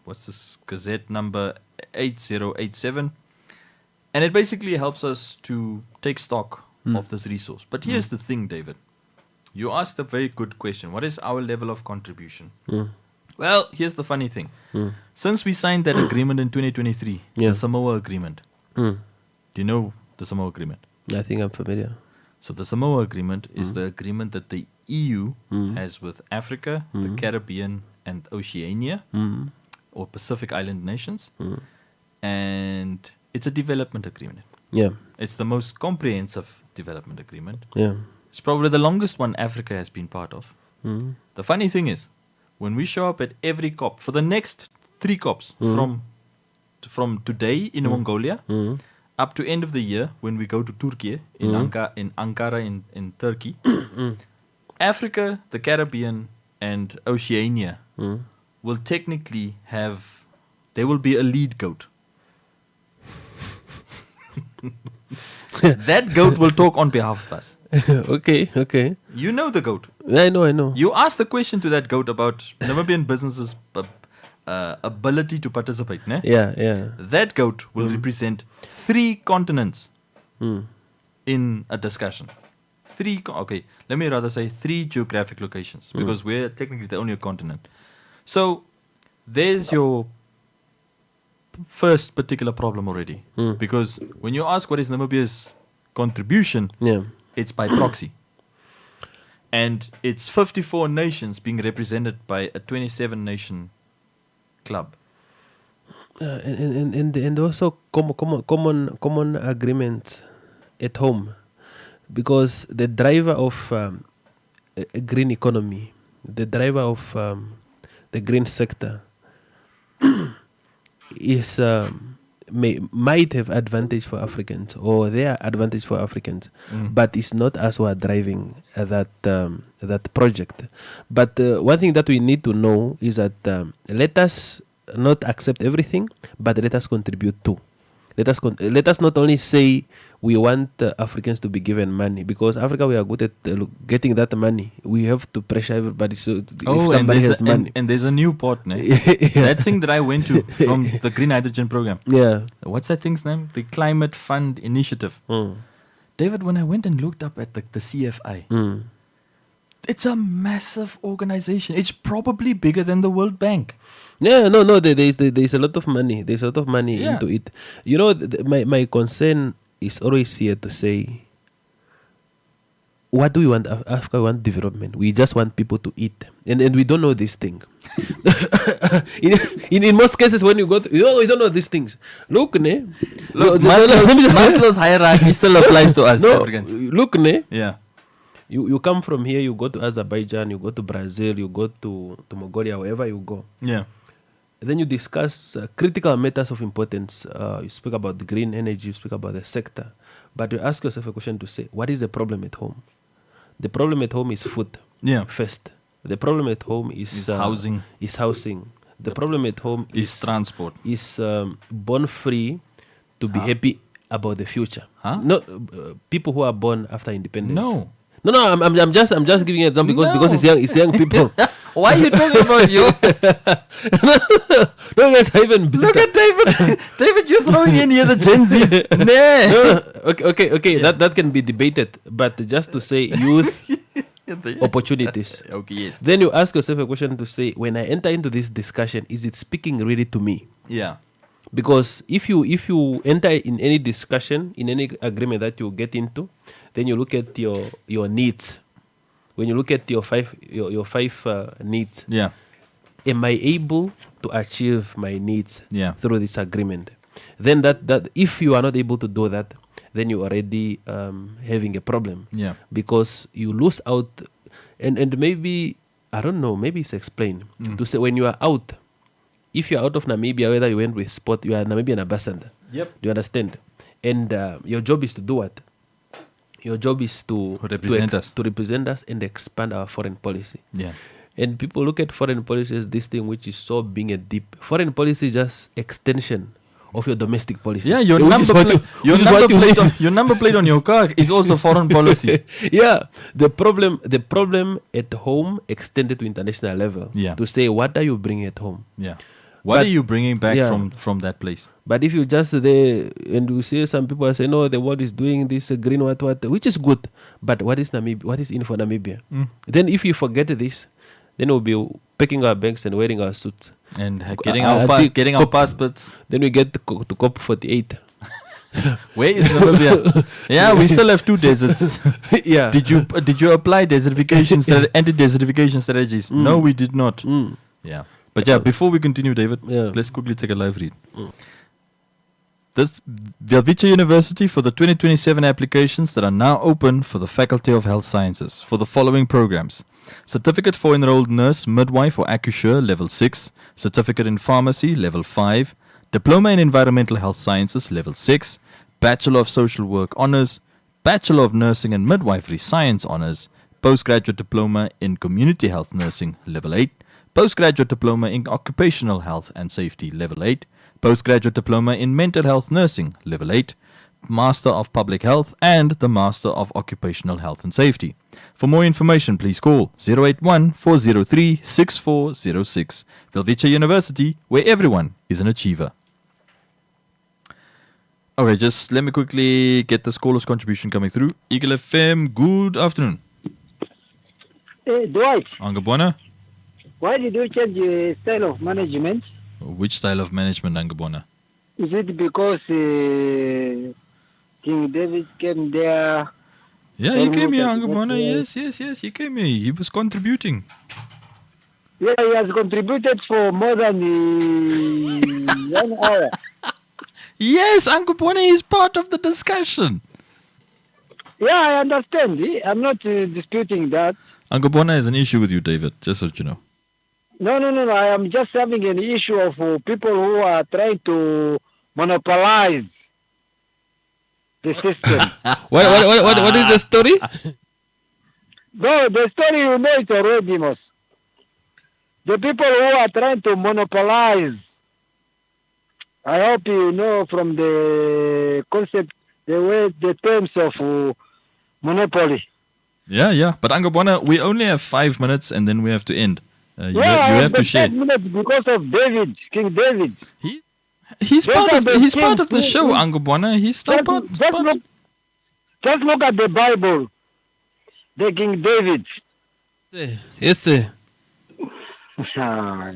What's this gazette number 8087? And it basically helps us to take stock of this resource. But here's the thing, David. You asked a very good question. What is our level of contribution? Well, here's the funny thing. Since we signed that agreement in 2023, the Samoa Agreement. Do you know the Samoa Agreement? I think I'm familiar. So the Samoa Agreement is the agreement that the EU has with Africa, the Caribbean, and Oceania, or Pacific Island nations. And it's a development agreement. Yeah. It's the most comprehensive development agreement. Yeah. It's probably the longest one Africa has been part of. The funny thing is, when we show up at every COP, for the next 3 COPs, from today in Mongolia, up to end of the year, when we go to Turkey, in Ankara in Turkey, Africa, the Caribbean, and Oceania will technically have, there will be a lead goat. That goat will talk on behalf of us. Okay. You know the goat. I know. You asked the question to that goat about Namibian businesses' ability to participate. Ne? Yeah. That goat will represent 3 continents in a discussion. Let me rather say 3 geographic locations because we're technically the only continent. So there's your first particular problem already. Because when you ask what is Namibia's contribution, Yeah. it's by proxy. And it's 54 nations being represented by a 27 nation club. And also common agreements at home, because the driver of a green economy, the driver of the green sector is might have advantage for Africans, or they are advantage for Africans, but it's not us who are driving that project. But one thing that we need to know is that let us not accept everything, but let us contribute too. Let us not only say we want Africans to be given money, because Africa, we are good at getting that money. We have to pressure everybody. So if somebody has money, and there's a new part, ne? That thing that I went to from the Green Hydrogen Program. yeah. What's that thing's name? The Climate Fund Initiative. David, when I went and looked up at the CFI, it's a massive organization. It's probably bigger than the World Bank. Yeah, no. There's a lot of money. There's a lot of money Yeah. into it. You know, my concern is always here to say, what do we want? Africa, we want development. We just want people to eat, and we don't know this thing. in most cases, when you go, we don't know these things. Look, ne. Maslow's hierarchy still applies to us Africans. Look, ne. Yeah. You come from here, you go to Azerbaijan, you go to Brazil, you go to Mongolia, wherever you go. Yeah. Then you discuss critical matters of importance. You speak about the green energy, you speak about the sector. But you ask yourself a question to say, what is the problem at home? The problem at home is food. Yeah. First. The problem at home is housing. Is housing. The problem at home Is transport. is born free to be happy about the future. Huh? Not people who are born after independence. No. No. I'm just giving an example because it's young people. Why are you talking about you? No, guys, I even Look at David. David, you're throwing in here the Gen Z. Nah. No. Okay. That can be debated, but just to say youth opportunities. Okay, yes. Then you ask yourself a question to say, when I enter into this discussion, is it speaking really to me? Yeah. Because if you enter in any discussion, in any agreement that you get into, then you look at your needs. When you look at your five needs, Yeah. am I able to achieve my needs Yeah. through this agreement? Then that if you are not able to do that, then you are already having a problem. Yeah. Because you lose out, and maybe, I don't know, maybe it's explained to say when you are out, if you are out of Namibia, whether you went with sport, you are Namibian ambassador. Yep. Do you understand? And your job is to do what? Your job is to represent us. To represent us and expand our foreign policy. Yeah. And people look at foreign policy as this thing which is so being a deep. Foreign policy is just extension of your domestic policy. Yeah, your number plate on your car is also foreign policy. Yeah, the problem at home extended to international level. Yeah. To say, what are you bringing at home? Yeah. What But- are you bringing back yeah. from that place? But if you just there and you see some people are saying, no, the world is doing this green what, which is good. But what is Namibia? What is in for Namibia? Then if you forget this, then we'll be picking our bags and wearing our suits. And getting I our think getting our passports. Then we get to COP48. Where is Namibia? Yeah, we still have 2 deserts. Yeah. Did you apply desertification anti-desertification strategies? No, we did not. Yeah. But yeah, before we continue, David, Yeah. let's quickly take a live read. This Velvicha University for the 2027 applications that are now open for the Faculty of Health Sciences for the following programs: Certificate for Enrolled Nurse, Midwife or Accoucheur, Level 6, Certificate in Pharmacy, Level 5, Diploma in Environmental Health Sciences, Level 6, Bachelor of Social Work Honours, Bachelor of Nursing and Midwifery Science Honours, Postgraduate Diploma in Community Health Nursing, Level 8, Postgraduate Diploma in Occupational Health and Safety, Level 8, Postgraduate Diploma in Mental Health Nursing, Level 8, Master of Public Health and the Master of Occupational Health and Safety. For more information, please call 081 403 6406. Velvicha University, where everyone is an achiever. Okay, just let me quickly get the scholars' contribution coming through. Eagle FM, good afternoon. Hey, Dwight, Angabona, why did you change your style of management? which style of management, Angabona? Is it because King David came there? Yeah, he came here, Almost Angabona. at- Yes, he came here. He was contributing. Yeah, he has contributed for more than 1 hour. Yes, Angabona is part of the discussion. Yeah, I understand. I'm not disputing that. Angabona has an issue with you, David, just so you know. No. I am just having an issue of people who are trying to monopolize the system. What is the story? No, the story you know it already, Mos. The people who are trying to monopolize, I hope you know from the concept, the terms of monopoly. Yeah. But Angabona, we only have 5 minutes and then we have to end. You I have to share. 5 minutes because of David, King David. He's Those part are of the he's part kings of the who- show, Angabona. He's not part. Just look at the Bible. The King David. Yes, sir. Yeah,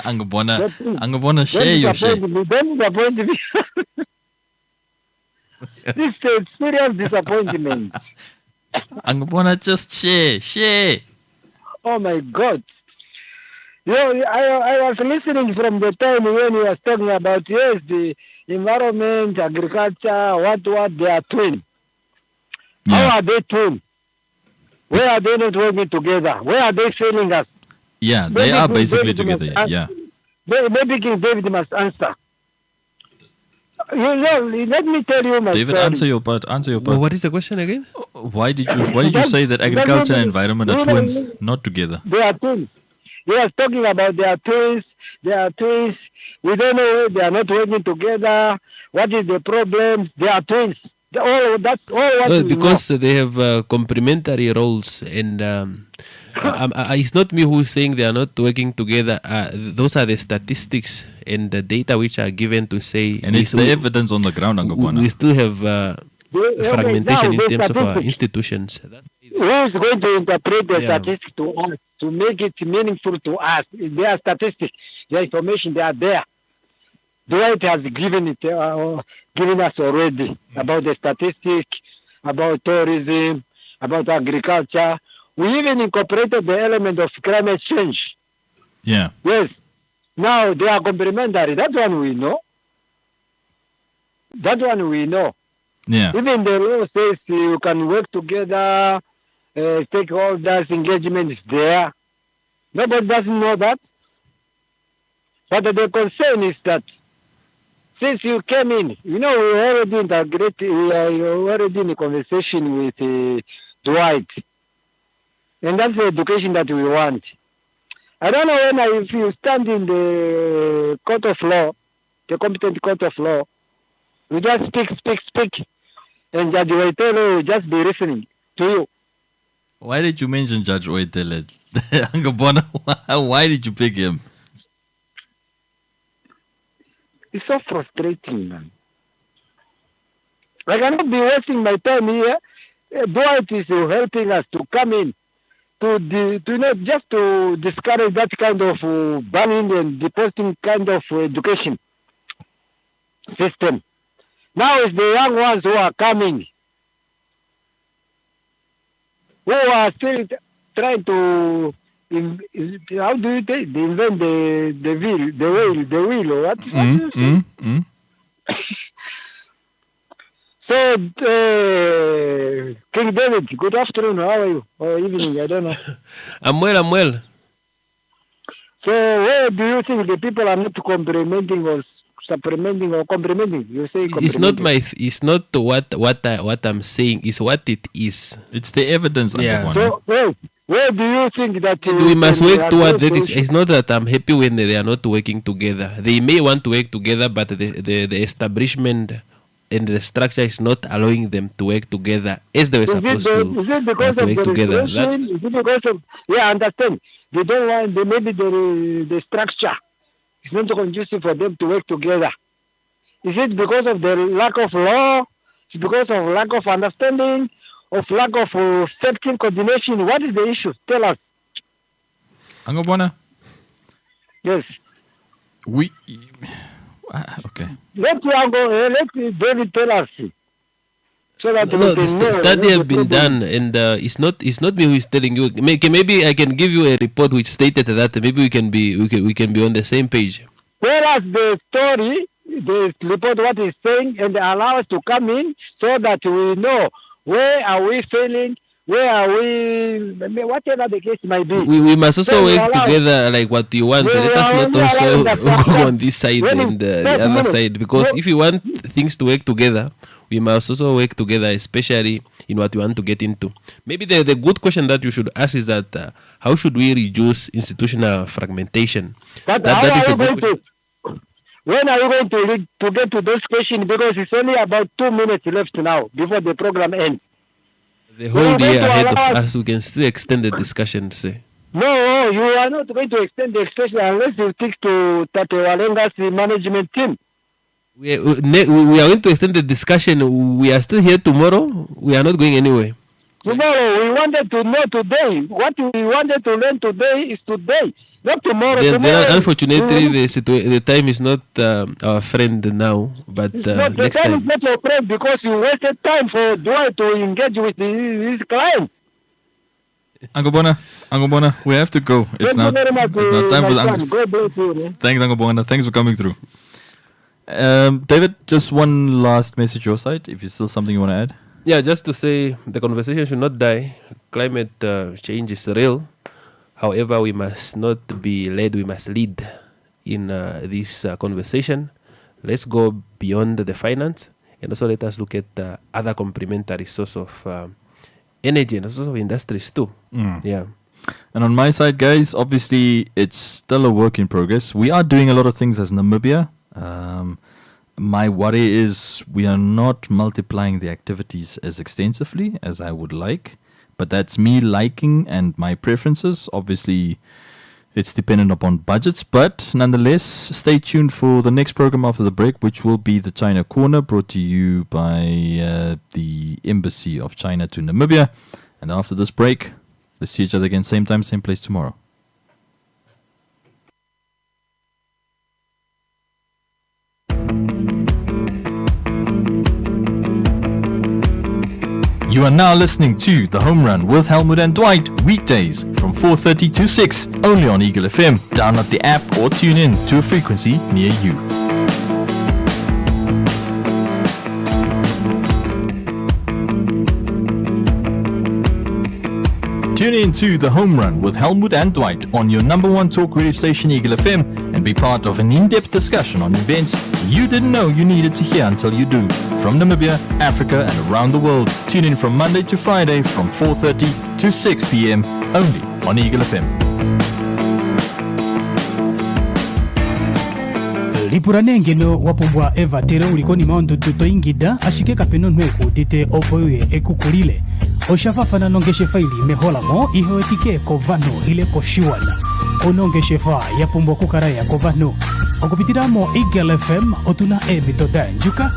Angabona. Don't- Angabona, share your share. Don't disappoint me. This is a serious disappointment. Angabona, just share. Oh my God. You know, I was listening from the time when he was talking about, yes, the environment, agriculture, what, they are twin. Yeah. How are they twin? Where are they not working together? Where are they failing us? Yeah, they are King basically David together. must Yeah. Maybe King David must answer. You know, let me tell you my David, story. answer your part. Well, what is the question again? Why did you say that agriculture and environment are twins, not together? They are twins. He was talking about they are twins. They are twins. We don't know. They are not working together. What is the problem? They are twins. That's all what Well, we because they have complementary roles, and it's not me who's saying they are not working together. Those are the statistics and the data which are given to say. And it's the evidence on the ground, we Angabona. still have fragmentation now in terms of our statistics. institutions. Who is going to interpret the Yeah. statistics to us, to make it meaningful to us? They are statistics. The information, they are there. Dwight has given us already about the statistics, about tourism, about agriculture. We even incorporated the element of climate change. Yeah. Yes. Now they are complementary. That one we know. Yeah. Even the law says you can work together, stakeholders engagement is there. Nobody doesn't know that. But the concern is that since you came in, you know, we already integrated, we are already in a conversation with Dwight. And that's the education that we want. I don't know if you stand in the court of law, the competent court of law, we just speak, and Judge Waitelo will just be listening to you. Why did you mention Judge Oetele? Angabona, why did you pick him? It's so frustrating, man. I cannot be wasting my time here. Dwight is helping us to come in to not just to discourage that kind of banning and depositing kind of education system. Now it's the young ones who are coming, who are still trying to how do you say invent the wheel or what? So King David, good afternoon. How are you? Or evening? I don't know. I'm well. So where do you think the people are not complimenting or supplementing or complimenting? You say complimenting. It's not what I'm saying. It's what it is. It's the evidence, Yeah. Angabona. So where do you think that We must work towards that. this? It's not that I'm happy when they are not working together. They may want to work together, but the establishment and the structure is not allowing them to work together as they were supposed to work together. Is it because of, yeah, I understand. They don't want, maybe the structure is not conducive for them to work together. Is it because of the lack of law? Is it because of lack of understanding? Of lack of safety coordination? What is the issue? Tell us. Angobona, Yes. we okay. Let David tell us. So that No, we the can know study where have the been problem- done, and it's not me who is telling you. Maybe I can give you a report which stated that maybe we can be on the same page. Tell us the story, the report, what is saying, and allow us to come in so that we know where are we failing, where are we, whatever the case might be. We must also Then we work allow- together like what you want. We Let us are not only also allowing the go structure. on this side When and the wait a other minute. side, because No. if you want things to work together, we must also work together, especially in what we want to get into. Maybe the good question that you should ask is that how should we reduce institutional fragmentation? But That how is are a you good going question. when are you going to get to those questions? Because it's only about 2 minutes left now before the program ends. The whole are day going to ahead of allow- us, we can still extend the discussion. Say. No, you are not going to extend the extension unless you stick to Tate Walenga's management team. We are going to extend the discussion. We are still here tomorrow. We are not going anywhere. Tomorrow, we wanted to know today. What we wanted to learn today is today, not tomorrow. Then Tomorrow, unfortunately, we- the time is not our friend now. But it's not, the next time time. is not your friend because you wasted time for Dwight to engage with his client. Angobona, we have to go. It's Thank now you very much, time for my the son. God bless you. Man. Thanks, Angobona. Thanks for coming through. David, just one last message your side, if it's still something you want to add. Yeah, just to say the conversation should not die. Climate change is real. However, we must not be led, we must lead in this conversation. Let's go beyond the finance and also let us look at other complementary source of energy and source of industries too. Yeah. And on my side, guys, obviously it's still a work in progress. We are doing a lot of things as Namibia. My worry is we are not multiplying the activities as extensively as I would like. But that's me liking and my preferences. Obviously, it's dependent upon budgets. But nonetheless, stay tuned for the next program after the break, which will be the China Corner, brought to you by the Embassy of China to Namibia. And after this break, let's see each other again, same time, same place tomorrow. You are now listening to The Home Run with Helmut and Dwight, weekdays from 4:30 to 6, only on Eagle FM. Download the app or tune in to a frequency near you. Tune in to The Home Run with Helmut and Dwight on your number one talk radio station, Eagle FM, and be part of an in-depth discussion on events you didn't know you needed to hear until you do. From Namibia, Africa, and around the world. Tune in from Monday to Friday from 4:30 to 6 p.m. only on Eagle FM. lipuranengeno wapumbwa eva tere ulikoni maondo tutoingida ashike kapeno nweku tite opoye ekukulile oshafafana nongeshe faili meholamo ihoetike kovano ile koshiwana onongeshe fa yapumbwa kukaraya kovano okupitiramo Eagle FM otuna ebitoda njuka